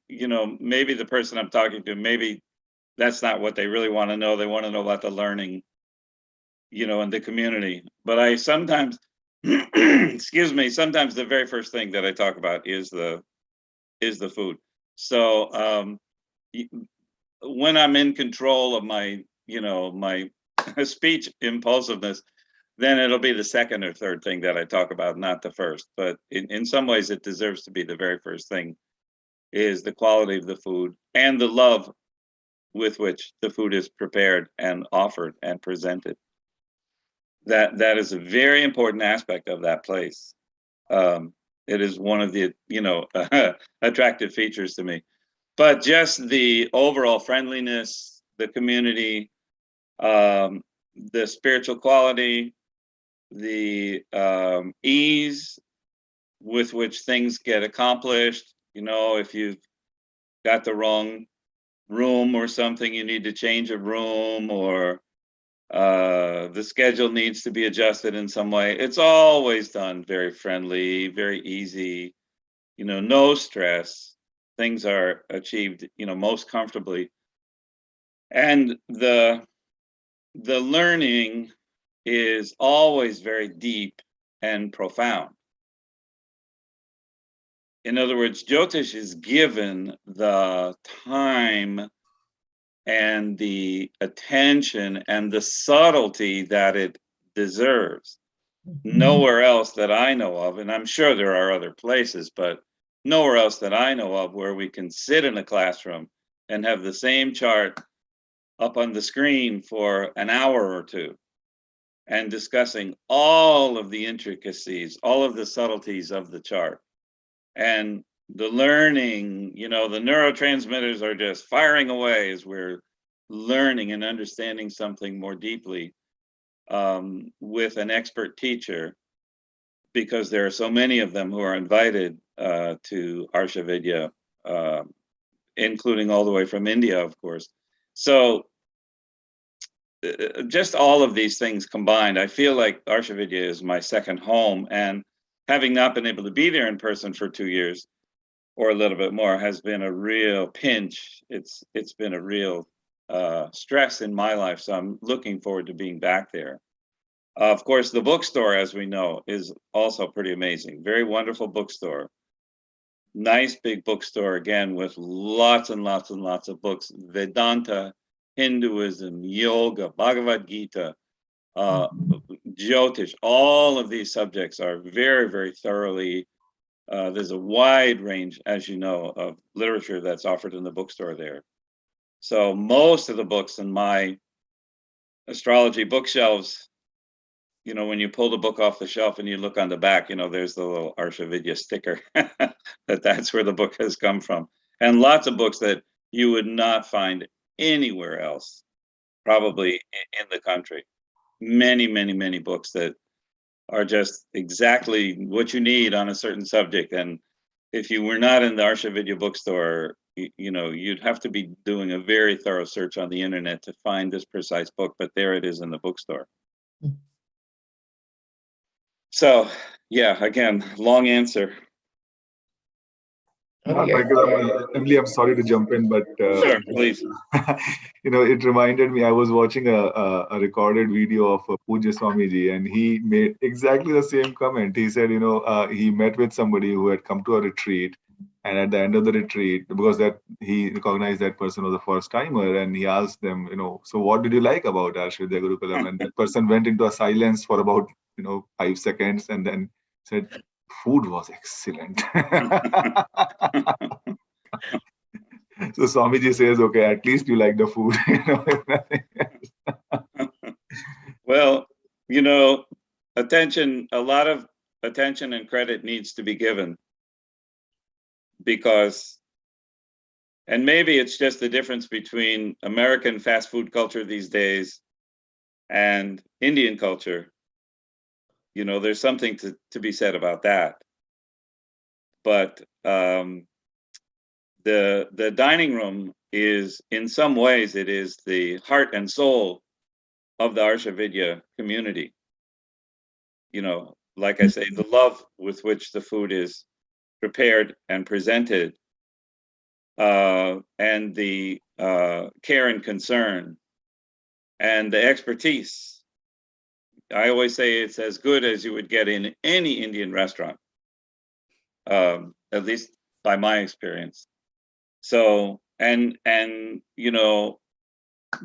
you know, maybe the person I'm talking to, maybe that's not what they really want to know. They want to know about the learning, you know, in the community. But I sometimes, excuse me, sometimes the very first thing that I talk about is the food. So when I'm in control of my, you know, my speech impulsiveness, then it'll be the second or third thing that I talk about, not the first. But in some ways, it deserves to be the very first thing, is the quality of the food and the love with which the food is prepared and offered and presented. That is a very important aspect of that place. It is one of the, you know, attractive features to me. But just the overall friendliness, the community, the spiritual quality, the ease with which things get accomplished. You know, if you've got the wrong room or something, you need to change a room, or the schedule needs to be adjusted in some way. It's always done very friendly, very easy, you know, no stress. Things are achieved, you know, most comfortably. And the learning is always very deep and profound. In other words, Jyotish is given the time and the attention and the subtlety that it deserves. Nowhere else that I know of, and I'm sure there are other places, but nowhere else that I know of where we can sit in a classroom and have the same chart up on the screen for an hour or two and discussing all of the intricacies, all of the subtleties of the chart. And the learning, you know, the neurotransmitters are just firing away as we're learning and understanding something more deeply with an expert teacher, because there are so many of them who are invited to Arsha Vidya, including all the way from India, of course. So just all of these things combined, I feel like Arsha Vidya is my second home. And having not been able to be there in person for 2 years or a little bit more has been a real pinch. It's been a real stress in my life. So I'm looking forward to being back there. Of course, the bookstore, as we know, is also pretty amazing. Very wonderful bookstore. Nice big bookstore, again, with lots and lots and lots of books. Vedanta, Hinduism, yoga, Bhagavad Gita, Jyotish, all of these subjects are very, very thoroughly, there's a wide range, as you know, of literature that's offered in the bookstore there. So most of the books in my astrology bookshelves, you know, when you pull the book off the shelf and you look on the back, you know, there's the little Arsha Vidya sticker that's where the book has come from. And lots of books that you would not find anywhere else, probably in the country. Many, many, many books that are just exactly what you need on a certain subject. And if you were not in the Arsha Vidya bookstore, you know, you'd have to be doing a very thorough search on the internet to find this precise book, but there it is in the bookstore. So, yeah, again, long answer. Michael, Emily, I'm sorry to jump in, but Sure, please. it reminded me. I was watching a recorded video of Pujya Swamiji, and he made exactly the same comment. He said, he met with somebody who had come to a retreat, and at the end of the retreat, because that he recognized that person was a first timer, and he asked them, so what did you like about our Sridhar Gurukulam? And that person went into a silence for about 5 seconds, and then said, food was excellent. So Swamiji says, okay, at least you like the food. Well, a lot of attention and credit needs to be given because, and maybe it's just the difference between American fast food culture these days and Indian culture. There's something to be said about that. But the dining room is, in some ways, it is the heart and soul of the Arsha Vidya community. Like I say, the love with which the food is prepared and presented, and the care and concern, and the expertise. I always say it's as good as you would get in any Indian restaurant, at least by my experience. So, and the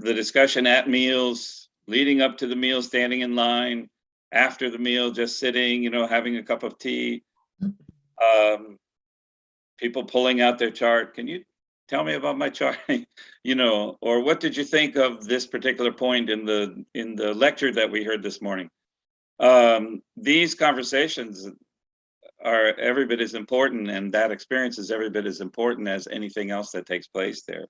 discussion at meals, leading up to the meal, standing in line, after the meal, just sitting, having a cup of tea, people pulling out their chart. Can you tell me about my chart? Or what did you think of this particular point in the lecture that we heard this morning? These conversations are every bit as important, and that experience is every bit as important as anything else that takes place there.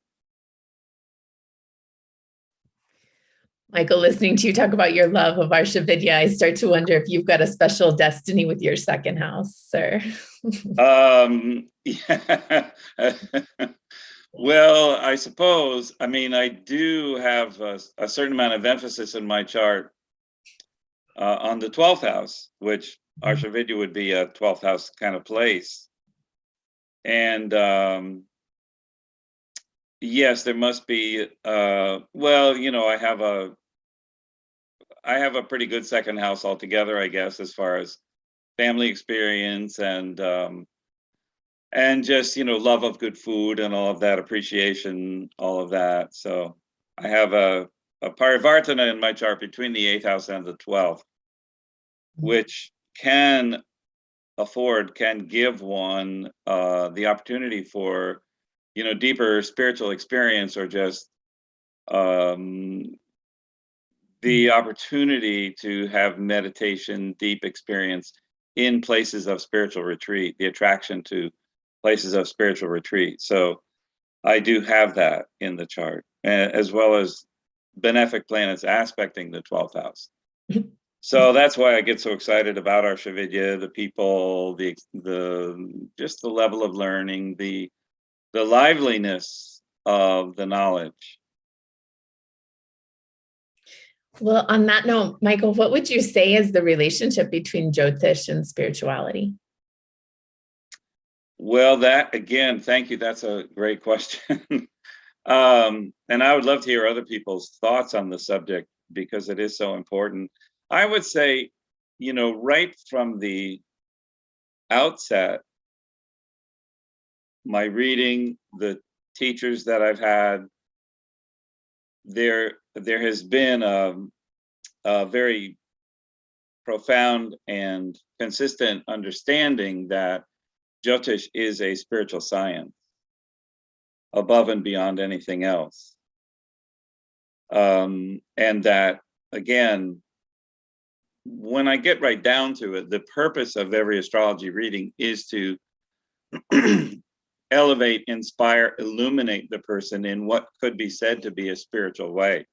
Michael, listening to you talk about your love of Arsha Vidya, I start to wonder if you've got a special destiny with your second house, sir. Yeah. Well, I suppose, I do have a certain amount of emphasis in my chart on the 12th house, which Arsha Vidya would be a 12th house kind of place. And yes, there must be, I have a pretty good second house altogether, I guess, as far as family experience and just, love of good food and all of that, appreciation, all of that. So I have a Parivartana in my chart between the 8th house and the 12th, which can give one the opportunity for, deeper spiritual experience, or just the opportunity to have meditation, deep experience in places of spiritual retreat, the attraction to places of spiritual retreat. So I do have that in the chart, as well as benefic planets aspecting the 12th house. So that's why I get so excited about Arsha Vidya, the people, the just the level of learning, the liveliness of the knowledge. Well, on that note, Michael, what would you say is the relationship between Jyotish and spirituality? Well, that again, thank you. That's a great question. And I would love to hear other people's thoughts on the subject because it is so important. I would say, right from the outset, my reading, the teachers that I've had, there has been a very profound and consistent understanding that Jyotish is a spiritual science above and beyond anything else. And that, again, when I get right down to it, the purpose of every astrology reading is to elevate, inspire, illuminate the person in what could be said to be a spiritual way.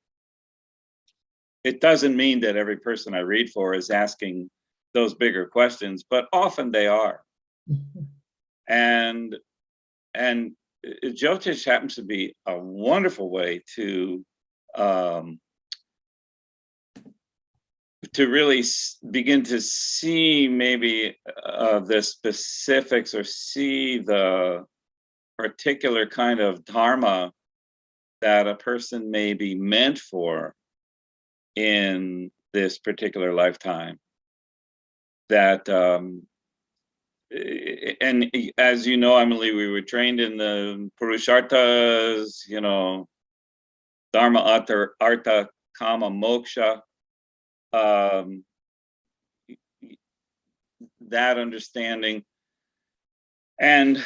It doesn't mean that every person I read for is asking those bigger questions, but often they are. And Jyotish happens to be a wonderful way to really begin to see maybe the specifics, or see the particular kind of dharma that a person may be meant for in this particular lifetime. That, and as you know, Emily, we were trained in the Purusharthas, Dharma, Artha, Kama, Moksha. That understanding, and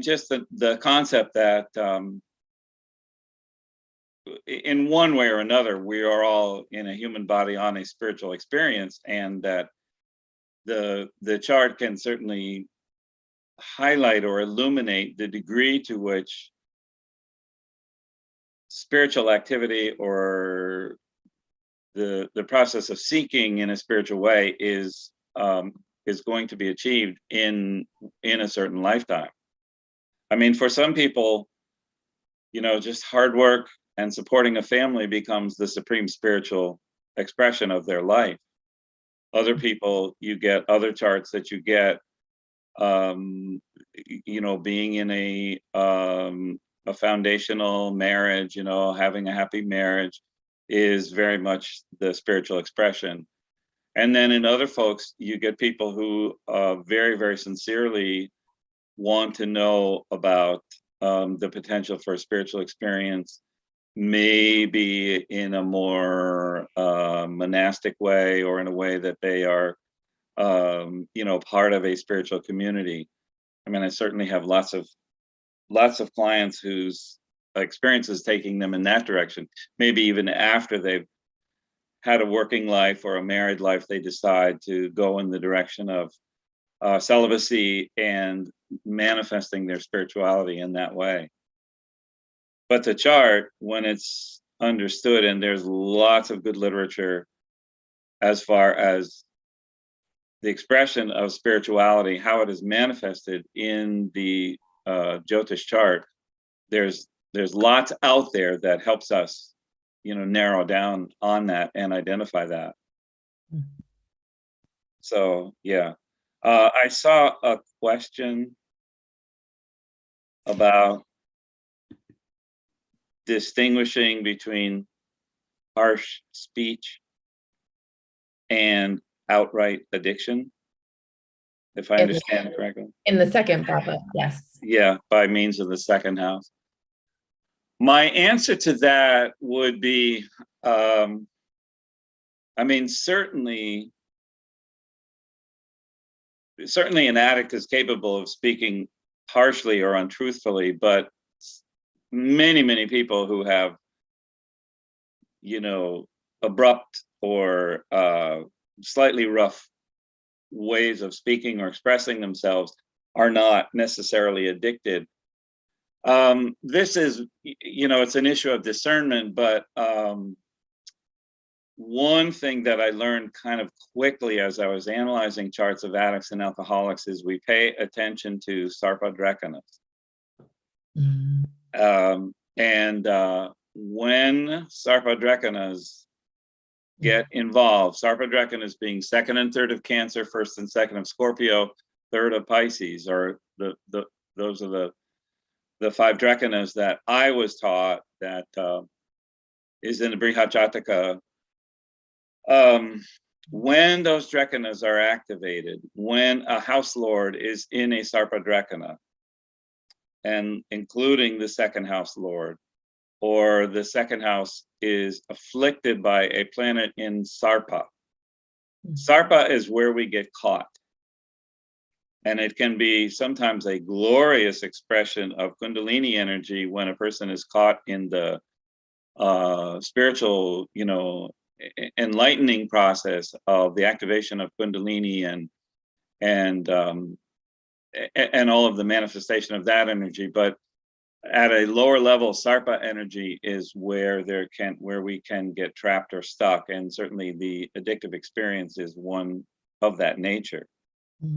just the concept that in one way or another, we are all in a human body on a spiritual experience, and that the chart can certainly highlight or illuminate the degree to which spiritual activity or the process of seeking in a spiritual way is going to be achieved in a certain lifetime. I mean, for some people, just hard work and supporting a family becomes the supreme spiritual expression of their life. Other people, you get other charts that you get, being in a foundational marriage, having a happy marriage is very much the spiritual expression. And then in other folks, you get people who very, very sincerely want to know about the potential for a spiritual experience, maybe in a more monastic way, or in a way that they are, part of a spiritual community. I mean, I certainly have lots of clients whose experience is taking them in that direction. Maybe even after they've had a working life or a married life, they decide to go in the direction of celibacy and manifesting their spirituality in that way. But the chart, when it's understood, and there's lots of good literature as far as the expression of spirituality, how it is manifested in the Jyotish chart, there's lots out there that helps us, narrow down on that and identify that. So, yeah. I saw a question about distinguishing between harsh speech and outright addiction, if I understand correctly. In the second Baba, yes. Yeah, by means of the second house. My answer to that would be, certainly an addict is capable of speaking harshly or untruthfully, but many people who have, abrupt or slightly rough ways of speaking or expressing themselves are not necessarily addicted. This is, it's an issue of discernment, but one thing that I learned kind of quickly as I was analyzing charts of addicts and alcoholics is we pay attention to sarpadrekanas. And when sarpadrekanas get involved, sarpadrekanas being second and third of Cancer, first and second of Scorpio, third of Pisces, or those are the five drekanas that I was taught that is in the Brihajataka. When those drekanas are activated, when a house lord is in a sarpadrekana, and including the second house lord, or the second house is afflicted by a planet in Sarpa. Sarpa is where we get caught. And it can be sometimes a glorious expression of Kundalini energy when a person is caught in the spiritual, enlightening process of the activation of Kundalini and all of the manifestation of that energy. But at a lower level, Sarpa energy is where we can get trapped or stuck, and certainly the addictive experience is one of that nature.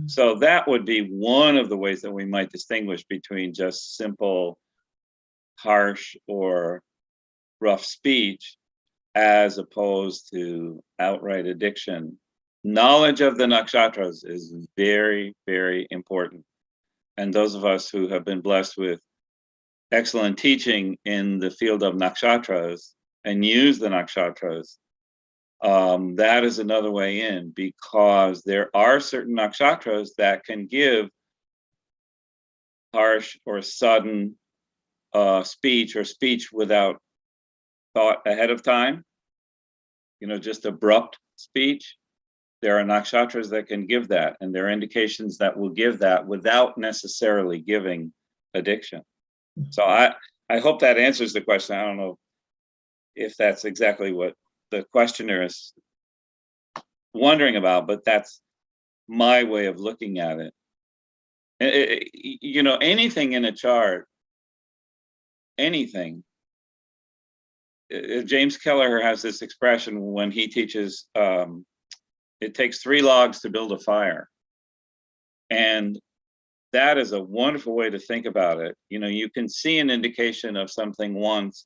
So that would be one of the ways that we might distinguish between just simple, harsh or rough speech, as opposed to outright addiction. Knowledge of the nakshatras is very, very important. and those of us who have been blessed with excellent teaching in the field of nakshatras and use the nakshatras, that is another way in, because there are certain nakshatras that can give harsh or sudden speech, or speech without thought ahead of time, just abrupt speech. There are nakshatras that can give that, and there are indications that will give that without necessarily giving addiction. So I hope that answers the question. I don't know if that's exactly what the questioner is wondering about, but that's my way of looking at it. Anything in a chart, anything. James Kelleher has this expression when he teaches, it takes 3 logs to build a fire. And that is a wonderful way to think about it. You can see an indication of something once,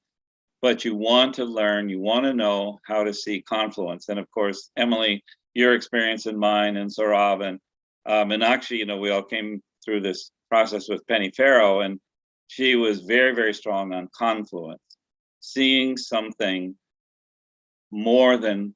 but you want to learn, you want to know how to see confluence. And of course, Emily, your experience and mine, and Saurav, and Meenakshi, we all came through this process with Penny Farrow, and she was very, very strong on confluence, seeing something more than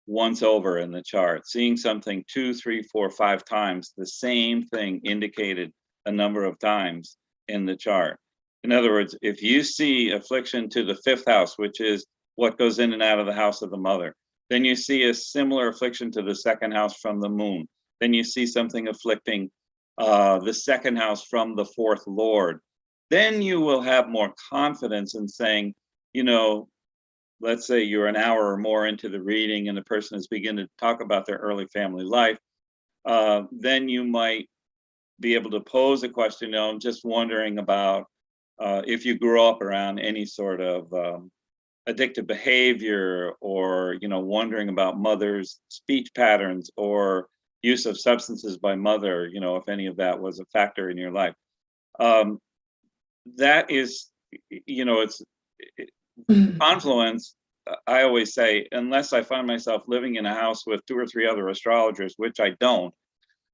once over in the chart, seeing something 2, 3, 4, 5 times, the same thing indicated a number of times in the chart. In other words, if you see affliction to the 5th house, which is what goes in and out of the house of the mother, then you see a similar affliction to the 2nd house from the moon. Then you see something afflicting the 2nd house from the 4th lord. Then you will have more confidence in saying, let's say you're an hour or more into the reading and the person is beginning to talk about their early family life, then you might be able to pose a question. I'm just wondering about if you grew up around any sort of addictive behavior, or wondering about mother's speech patterns or use of substances by mother, if any of that was a factor in your life. That is, it's confluence. I always say, unless I find myself living in a house with 2 or 3 other astrologers, which I don't,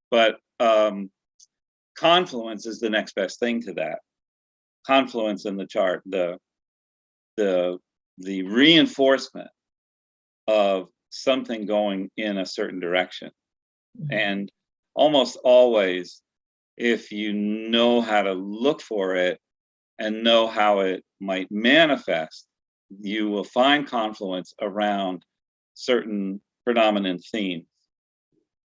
but confluence is the next best thing to that. Confluence in the chart, the reinforcement of something going in a certain direction. And almost always, if you know how to look for it and know how it might manifest, you will find confluence around certain predominant themes.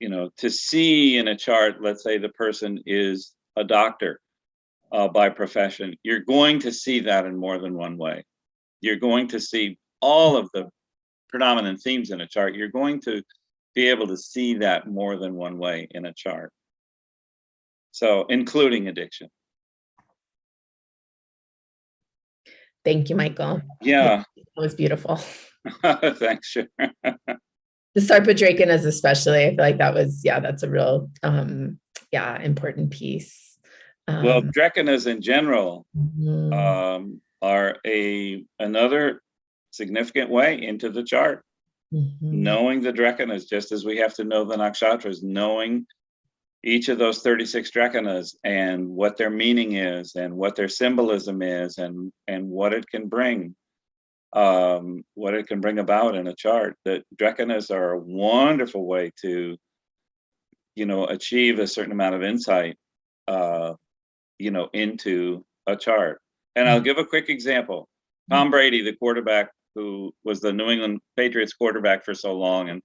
To see in a chart, let's say the person is a doctor by profession, you're going to see that in more than one way. You're going to see all of the predominant themes in a chart. You're going to be able to see that more than one way in a chart. So, including addiction. Thank you, Michael. Yeah. That was beautiful. Thanks, sure. The Sarpadrakanas especially, I feel like that's a real, important piece. Well, Drekanas in general are another significant way into the chart. Knowing the Drekanas, just as we have to know the nakshatras, knowing each of those 36 Drekanas and what their meaning is and what their symbolism is and what it can bring. What it can bring about in a chart. The Drekanas are a wonderful way to, achieve a certain amount of insight, into a chart. And I'll give a quick example. Tom Brady, the quarterback who was the New England Patriots quarterback for so long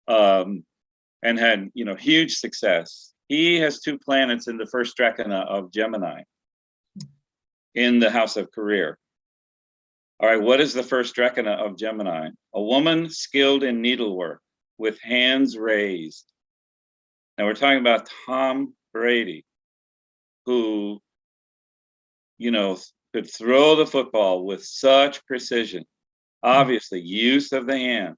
and had, huge success. He has 2 planets in the first Drekana of Gemini in the house of career. All right, what is the first Drekana of Gemini? A woman skilled in needlework with hands raised. And we're talking about Tom Brady, who, could throw the football with such precision. Obviously, use of the hands,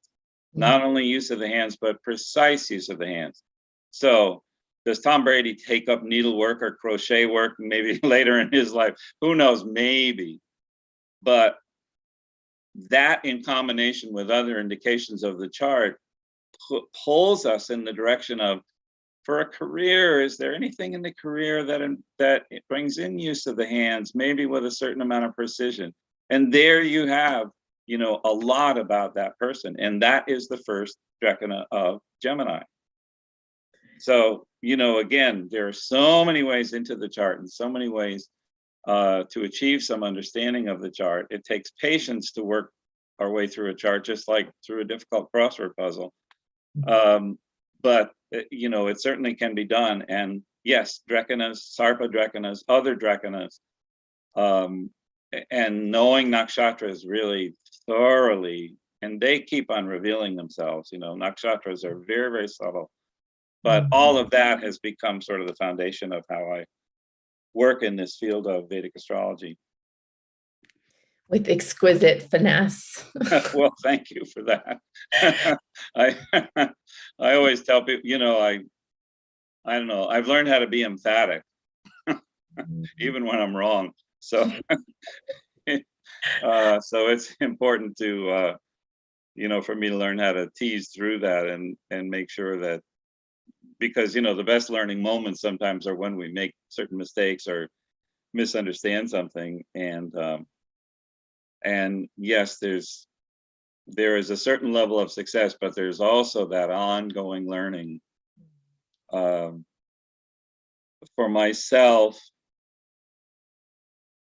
not only use of the hands, but precise use of the hands. So does Tom Brady take up needlework or crochet work maybe later in his life? Who knows, maybe. But that in combination with other indications of the chart pulls us in the direction of for a career, is there anything in the career that it brings in use of the hands, maybe with a certain amount of precision? And there you have, a lot about that person. And that is the first Drekana of Gemini. So, again, there are so many ways into the chart and so many ways to achieve some understanding of the chart. It takes patience to work our way through a chart, just like through a difficult crossword puzzle. But, it certainly can be done. And yes, Drekanas, Sarpa Drekanas, other Drekanas, and knowing nakshatras really thoroughly, and they keep on revealing themselves. Nakshatras are very, very subtle. But all of that has become sort of the foundation of how I work in this field of Vedic astrology. With exquisite finesse. Well, thank you for that. I always tell people, I don't know, I've learned how to be emphatic, even when I'm wrong. So, so it's important to, for me to learn how to tease through that and make sure that, because, the best learning moments sometimes are when we make certain mistakes or misunderstand something. And yes, there is a certain level of success, but there's also that ongoing learning. For myself,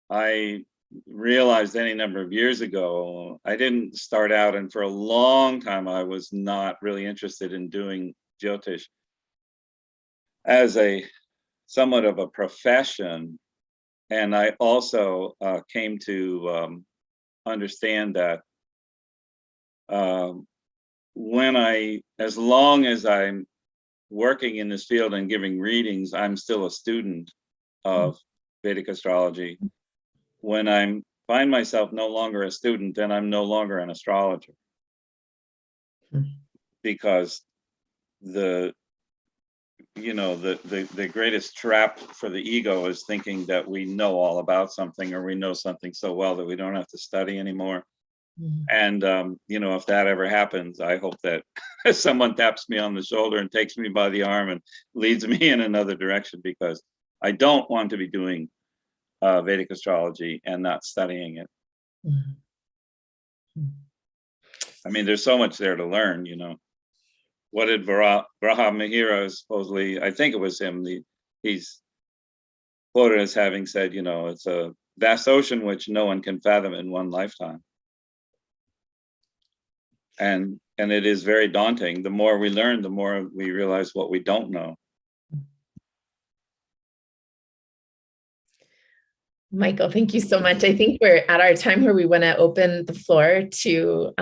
I realized any number of years ago, I didn't start out, and for a long time, I was not really interested in doing Jyotish as a somewhat of a profession. And I also came to understand that as long as I'm working in this field and giving readings, I'm still a student of Vedic astrology. When I find myself no longer a student, then I'm no longer an astrologer. Because the greatest trap for the ego is thinking that we know all about something, or we know something so well that we don't have to study anymore. And, if that ever happens, I hope that someone taps me on the shoulder and takes me by the arm and leads me in another direction, because I don't want to be doing Vedic astrology and not studying it. I mean, there's so much there to learn, What did Varaha Mihira supposedly, I think it was him, he's quoted as having said, it's a vast ocean which no one can fathom in one lifetime. And it is very daunting. The more we learn, the more we realize what we don't know. Michael, thank you so much. I think we're at our time where we want to open the floor to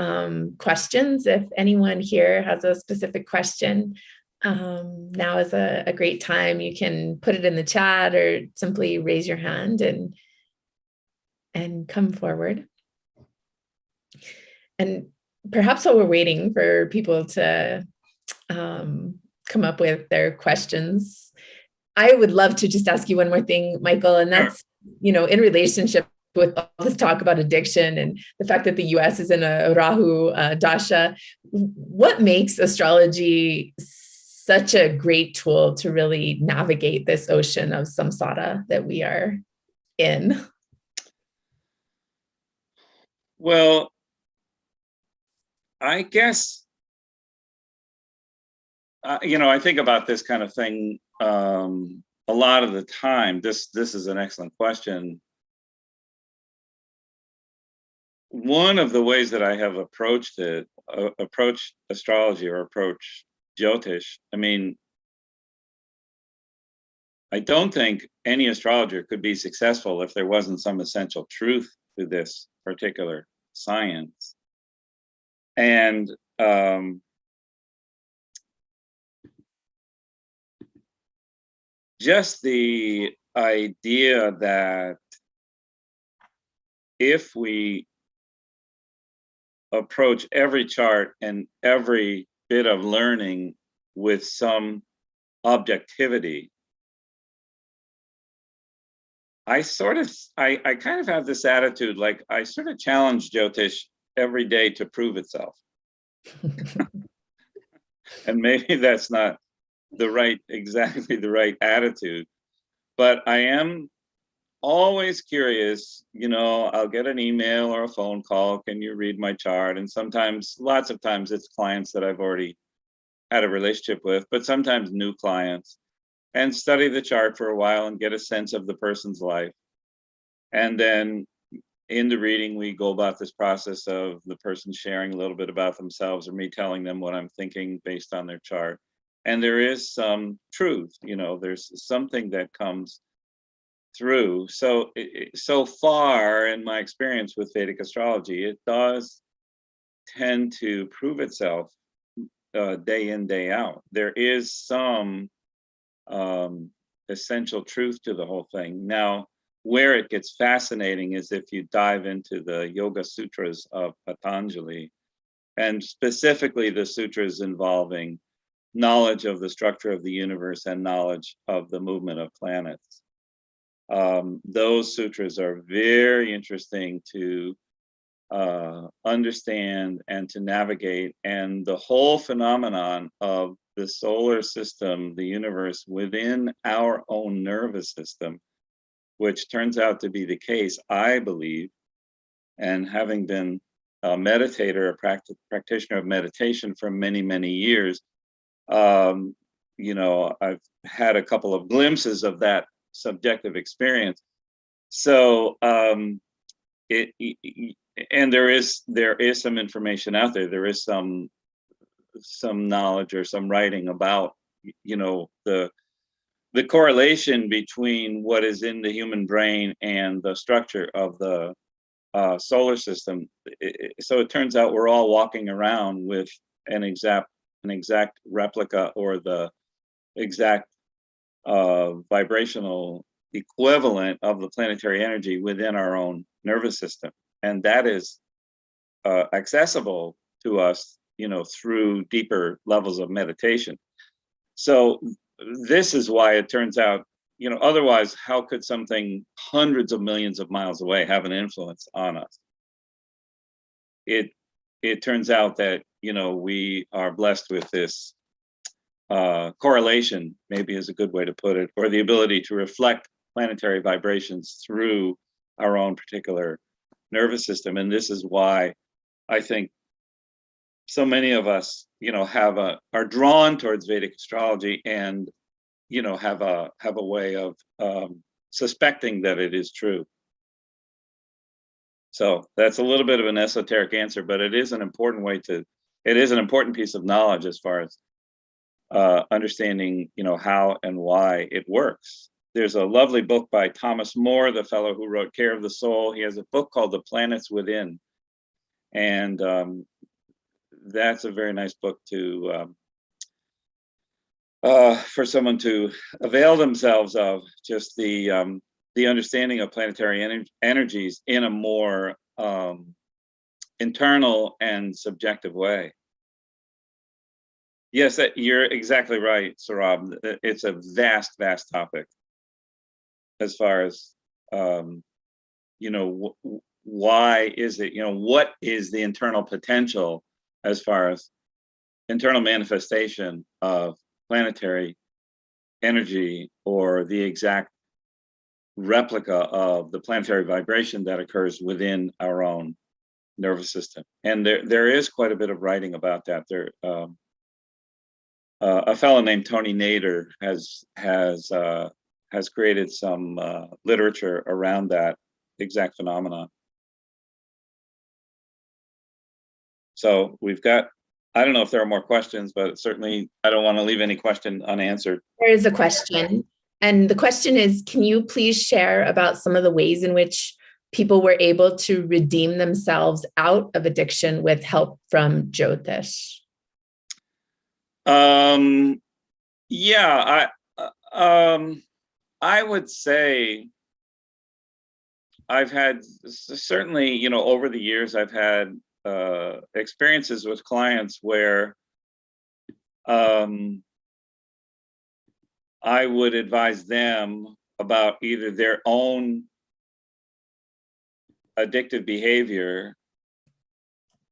questions. If anyone here has a specific question, now is a great time. You can put it in the chat or simply raise your hand and come forward. And perhaps while we're waiting for people to come up with their questions, I would love to just ask you one more thing, Michael, and that's, in relationship with all this talk about addiction and the fact that the US is in a Rahu dasha, what makes astrology such a great tool to really navigate this ocean of samsara that we are in? Well, I guess, I think about this kind of thing a lot of the time. This is an excellent question. One of the ways that I have approached astrology or approached Jyotish, I don't think any astrologer could be successful if there wasn't some essential truth to this particular science. And just the idea that if we approach every chart and every bit of learning with some objectivity, I kind of have this attitude, like I sort of challenge Jyotish every day to prove itself. And maybe that's not exactly the right attitude. But I am always curious, I'll get an email or a phone call, can you read my chart? And sometimes, lots of times it's clients that I've already had a relationship with, but sometimes new clients, and study the chart for a while and get a sense of the person's life. And then in the reading, we go about this process of the person sharing a little bit about themselves or me telling them what I'm thinking based on their chart. And there is some truth, there's something that comes through. So, so far in my experience with Vedic astrology, it does tend to prove itself day in, day out. There is some essential truth to the whole thing. Now, where it gets fascinating is if you dive into the Yoga Sutras of Patanjali, and specifically the sutras involving knowledge of the structure of the universe and knowledge of the movement of planets. Those sutras are very interesting to understand and to navigate, and the whole phenomenon of the solar system, the universe within our own nervous system, which turns out to be the case, I believe, and having been a meditator, a practitioner of meditation for many, many years, I've had a couple of glimpses of that subjective experience. So, and there is some information out there. There is some knowledge or some writing about, the correlation between what is in the human brain and the structure of the solar system. So it turns out we're all walking around with an exact replica or the exact vibrational equivalent of the planetary energy within our own nervous system. And that is accessible to us, through deeper levels of meditation. So this is why it turns out, otherwise, how could something hundreds of millions of miles away have an influence on us? It turns out that, we are blessed with this correlation, maybe is a good way to put it, or the ability to reflect planetary vibrations through our own particular nervous system. And this is why I think so many of us, are drawn towards Vedic astrology and, have a way of suspecting that it is true. So that's a little bit of an esoteric answer, but it is an important piece of knowledge as far as understanding, how and why it works. There's a lovely book by Thomas More, the fellow who wrote Care of the Soul. He has a book called The Planets Within. And that's a very nice book to for someone to avail themselves of, just the understanding of planetary energies in a more internal and subjective way. Yes, you're exactly right, Saurabh. It's a vast, vast topic as far as, why is it, what is the internal potential as far as internal manifestation of planetary energy, or the exact replica of the planetary vibration that occurs within our own nervous system. And there is quite a bit of writing about that. A fellow named Tony Nader has created some literature around that exact phenomenon. So we've got, I don't know if there are more questions, but certainly I don't want to leave any question unanswered. There is a question. And the question is, can you please share about some of the ways in which people were able to redeem themselves out of addiction with help from Jyotish? Yeah, I would say I've had, certainly, over the years, I've had experiences with clients where I would advise them about either their own addictive behavior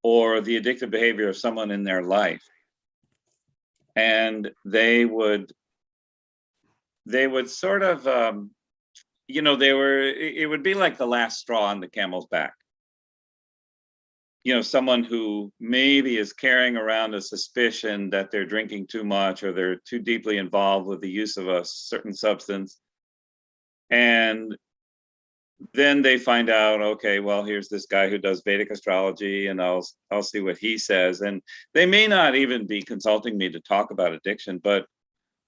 or the addictive behavior of someone in their life. and they would sort of, it would be like the last straw on the camel's back. Someone who maybe is carrying around a suspicion that they're drinking too much or they're too deeply involved with the use of a certain substance. And then they find out, okay, well, here's this guy who does Vedic astrology, and I'll see what he says. And they may not even be consulting me to talk about addiction, but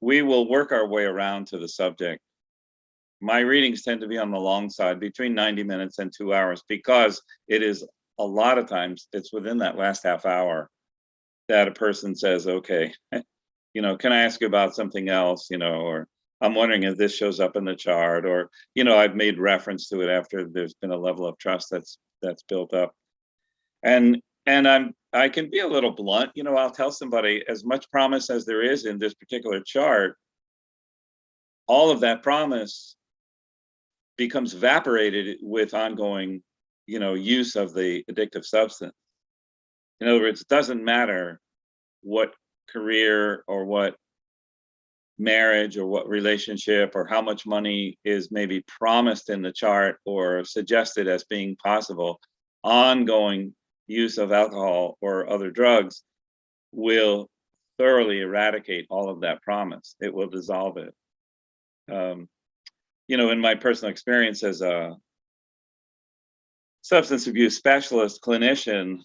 we will work our way around to the subject. My readings tend to be on the long side, between 90 minutes and 2 hours, because it is a lot of times it's within that last half hour that a person says, okay, can I ask you about something else, or I'm wondering if this shows up in the chart, or, I've made reference to it after there's been a level of trust that's built up. And I can be a little blunt, I'll tell somebody, as much promise as there is in this particular chart, all of that promise becomes evaporated with ongoing, use of the addictive substance. In other words, it doesn't matter what career or what marriage or what relationship or how much money is maybe promised in the chart or suggested as being possible, ongoing use of alcohol or other drugs will thoroughly eradicate all of that promise. It will dissolve it. In my personal experience as a substance abuse specialist clinician,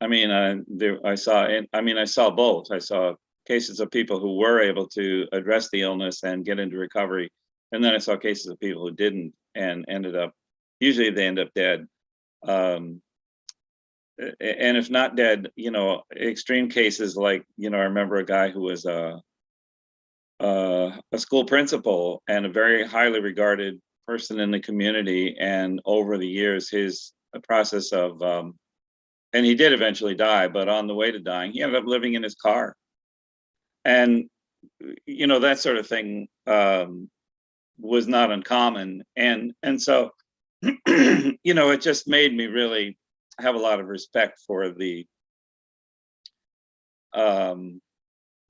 I saw both. I saw cases of people who were able to address the illness and get into recovery. And then I saw cases of people who didn't and usually they end up dead. And if not dead, extreme cases like, I remember a guy who was a school principal and a very highly regarded person in the community. And over the years, his process of, and he did eventually die, but on the way to dying, he ended up living in his car. And, that sort of thing was not uncommon. And so, it just made me really have a lot of respect for the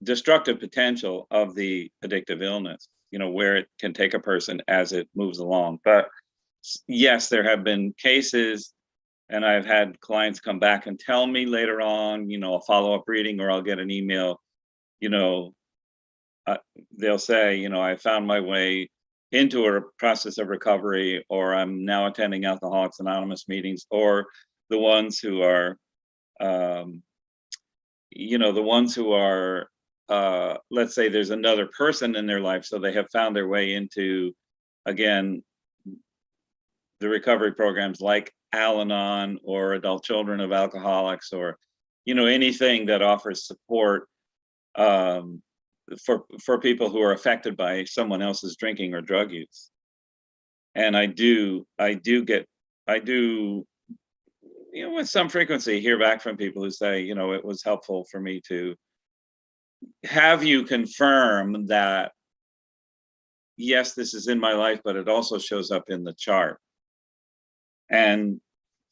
destructive potential of the addictive illness, where it can take a person as it moves along. But yes, there have been cases, and I've had clients come back and tell me later on, a follow-up reading, or I'll get an email, they'll say, I found my way into a process of recovery, or I'm now attending Alcoholics Anonymous meetings, or the ones who are, let's say there's another person in their life, so they have found their way into, again, the recovery programs like Al-Anon or Adult Children of Alcoholics, or, anything that offers support for people who are affected by someone else's drinking or drug use. And I do, with some frequency, hear back from people who say, it was helpful for me to have you confirm that, yes, this is in my life, but it also shows up in the chart. And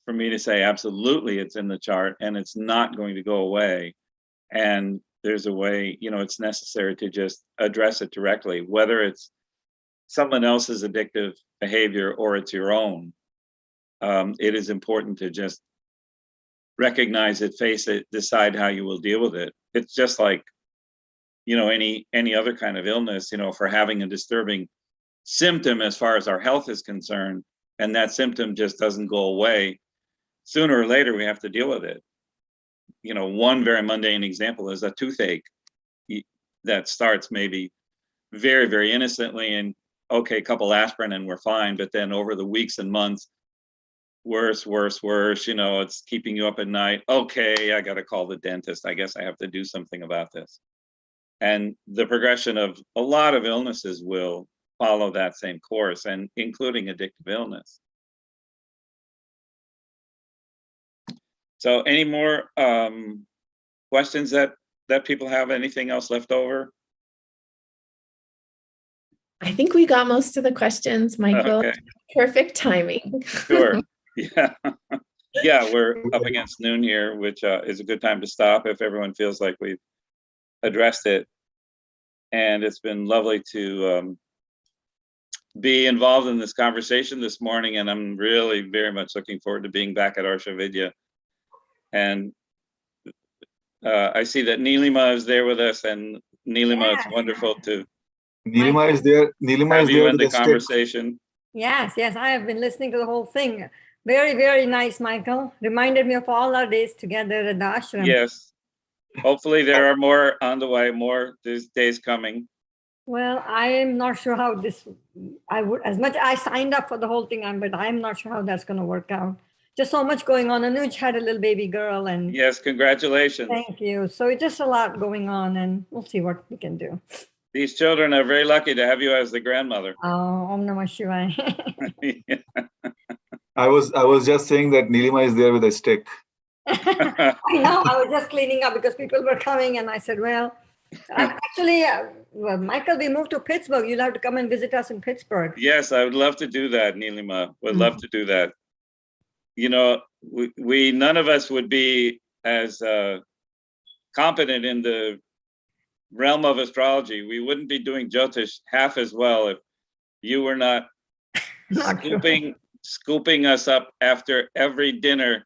for me to say, absolutely, it's in the chart and it's not going to go away. And there's a way, it's necessary to just address it directly, whether it's someone else's addictive behavior or it's your own. It is important to just recognize it, face it, decide how you will deal with it. It's just like, any other kind of illness, for having a disturbing symptom as far as our health is concerned, and that symptom just doesn't go away, sooner or later we have to deal with it. One very mundane example is a toothache that starts maybe very, very innocently and okay, a couple aspirin and we're fine, but then over the weeks and months, worse, it's keeping you up at night. Okay, I got to call the dentist. I guess I have to do something about this. And the progression of a lot of illnesses will follow that same course, and including addictive illness. So any more questions that people have? Anything else left over? I think we got most of the questions, Michael. Okay. Perfect timing. Sure. Yeah. Yeah, we're up against noon here, which is a good time to stop if everyone feels like we've addressed it. And it's been lovely to be involved in this conversation this morning. And I'm really very much looking forward to being back at Arsha Vidya. And I see that Neelima is there with us, and Neelima, it's wonderful to Neelima is there. Neelima have is you there in with the a stick. conversation. Yes, I have been listening to the whole thing. Very, very nice, Michael. Reminded me of all our days together at the ashram. Yes. Hopefully there are more on the way, more these days coming. Well, I am not sure how this, I would, as much I signed up for the whole thing, but I'm not sure how that's going to work out. Just so much going on. Anuj had a little baby girl, and Yes, congratulations. thank you. So it's just a lot going on, and we'll see what we can do. These children are very lucky to have you as the grandmother. Oh, Om Namah Shivaya. I was just saying that Neelima is there with a stick. I know. I was just cleaning up because people were coming, and I said, well, actually, well, Michael, we moved to Pittsburgh. You'll have to come and visit us in Pittsburgh. Yes, I would love to do that, Neelima. Would love to do that. You know, we none of us would be as competent in the realm of astrology. We wouldn't be doing Jyotish half as well if you were not scooping us up after every dinner.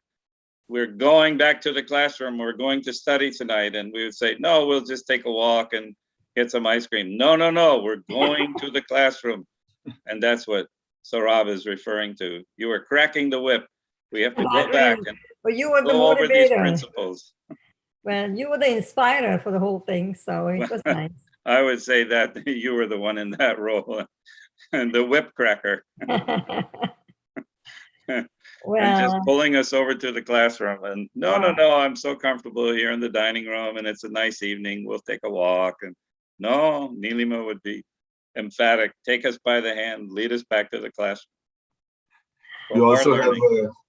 We're going back to the classroom. We're going to study tonight. And we would say, no, we'll just take a walk and get some ice cream. No, we're going to the classroom. And that's what Saurabh is referring to. You were cracking the whip. We have to go back and you were the go over these motivator. principles. Well, you were the inspirer for the whole thing, so it was nice. I would say that you were the one in that role, and the whip cracker. And just pulling us over to the classroom. And no, I'm so comfortable here in the dining room, and it's a nice evening. We'll take a walk. And no, Neelima would be emphatic. Take us by the hand, lead us back to the classroom.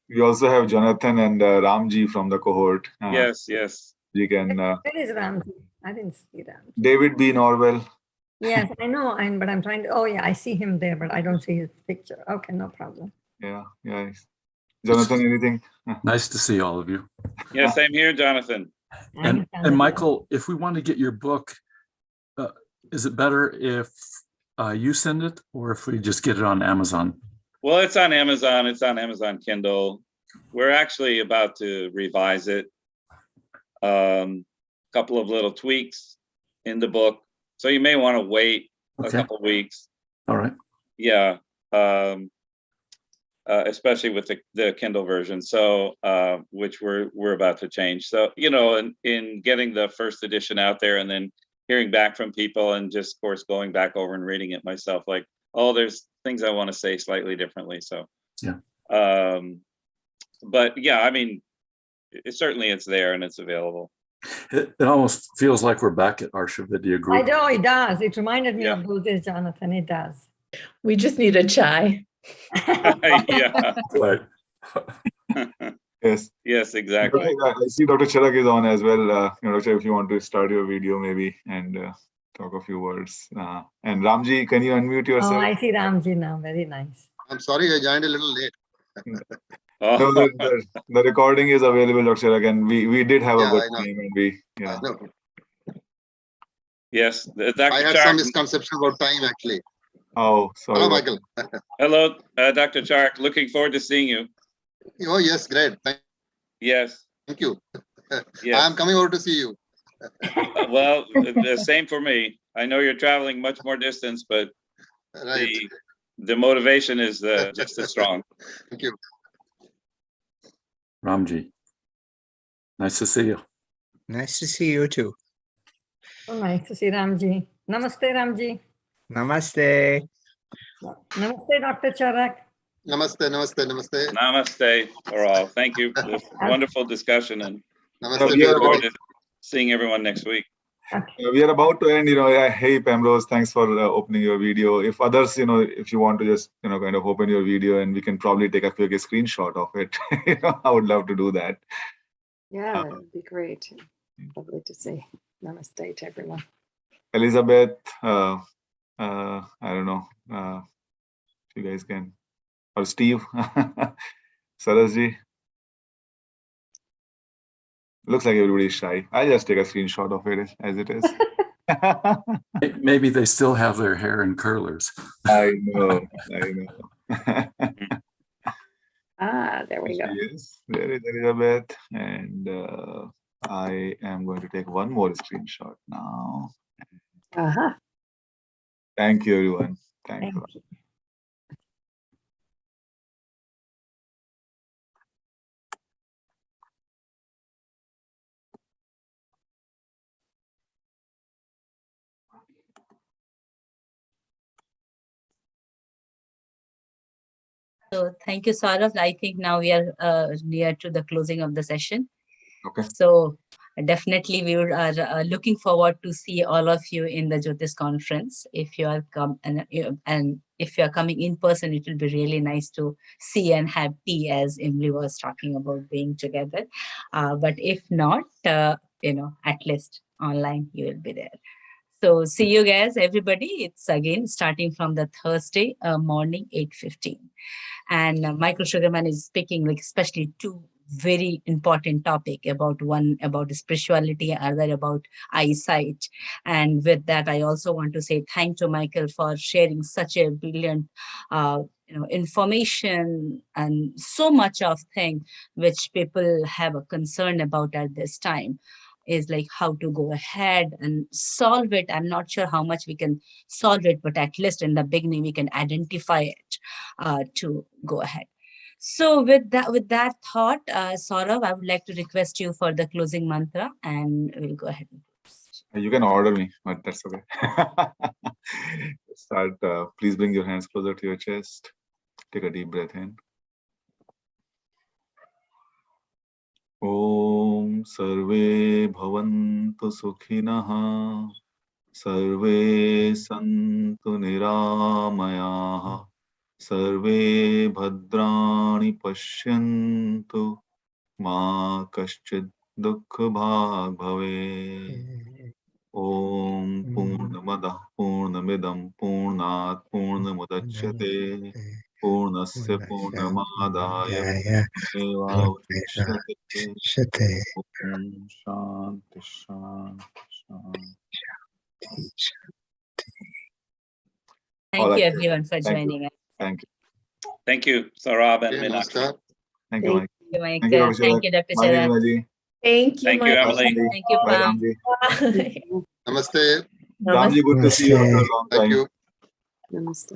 We also have Jonathan and Ramji from the cohort. Yes. You can. Where is Ramji? I didn't see Ramji. David B. Norwell. Yes, I know, but I'm trying to. Oh yeah, I see him there, but I don't see his picture. Okay, no problem. Yeah. Jonathan, anything? Nice to see all of you. Yes, I'm here, Jonathan. And Michael, if we want to get your book, is it better if you send it or if we just get it on Amazon? Well, it's on Amazon. It's on Amazon Kindle. We're actually about to revise it. Couple of little tweaks in the book. So you may want to wait a couple weeks. All right. Yeah. Especially with the Kindle version. So, which we're about to change. So, you know, in getting the first edition out there and then hearing back from people and just, of course, going back over and reading it myself, like, oh, there's things I want to say slightly differently. So, yeah. But yeah, I mean, certainly it's there and it's available. It almost feels like we're back at Arsha Vidya Group. I know it does. It reminded me of those days, Jonathan. It does. We just need a chai. Yeah. Right. Yes, exactly. I see Dr. Charak is on as well. Dr. if you want to start your video maybe and talk a few words. And Ramji, can you unmute yourself? Oh, I see Ramji now. Very nice. I'm sorry, I joined a little late. No, the recording is available, Dr. Charak, and we did have a good time, and Yes, Dr. I had Charak. some misconception about time actually. Oh, sorry. Hello, Michael. Hello, Dr. Charak. Looking forward to seeing you. Oh, yes, great. Thank you. Yes. I'm coming over to see you. Well, the same for me. I know you're traveling much more distance, but the motivation is just as strong. Thank you. Ramji, nice to see you. Nice to see you too. Oh, nice to see Ramji. Namaste, Ramji. Namaste. Namaste, Dr. Charak. Namaste. Namaste for all. Thank you for this wonderful discussion, and Namaste. We are look forward to seeing everyone next week. We are about to end. Hey Pamrose, thanks for opening your video. If others, if you want to just kind of open your video and we can probably take a quick screenshot of it. I would love to do that. Yeah, that would be great. Lovely to see. Namaste to everyone. Elizabeth, I don't know if you guys can, or Steve, Sarasji. Looks like everybody's shy. I'll just take a screenshot of it as it is. Maybe they still have their hair in curlers. I know. There we go. Yes, there is Elizabeth. And I am going to take one more screenshot now. Uh-huh. Thank you, everyone. Thank Thank you. you. So thank you, Saurav. I think now we are near to the closing of the session. Okay. So definitely we are looking forward to see all of you in the Jyotish conference. If you are and if you are coming in person, it will be really nice to see and have tea, as Emily was talking about being together. But if not, at least online you will be there. So see you guys, everybody. It's again starting from the Thursday morning, 8:15. And Michael Sugarman is speaking, like, especially two very important topic, one about spirituality, other about eyesight. And with that, I also want to say thank to Michael for sharing such a brilliant information and so much of thing which people have a concern about at this time, is like how to go ahead and solve it. I'm not sure how much we can solve it, but at least in the beginning we can identify it to go ahead. So with that thought, Saurav, I would like to request you for the closing mantra, and we'll go ahead. You can order me, but that's okay. Start. Please bring your hands closer to your chest. Take a deep breath in. Om Sarve Bhavantu Sukhinah. Sarve Santu Niramayaha. Sarve Bhadrani Pashyantu. Ma Kaschid Dukha Bhag Bhave. Om Purnamadah Purnamidam Purnat Purnamudachyate Purnasya Purnamadaya Purnamevavashyate. Om Shanti Shanti Shanti. Thank you everyone for joining us. Thank you. Thank you, Saurabh and Okay, Meenakshi. namaskar. Thank you, Mike. Thank you, Michael. Thank you, Dr. Charak. Thank you, Thank you, Michael. Emily. Thank you, Bye, Pam. Ramji. Bye. Namaste. Ramji, good to see you after a long time. Thank you. Namaste.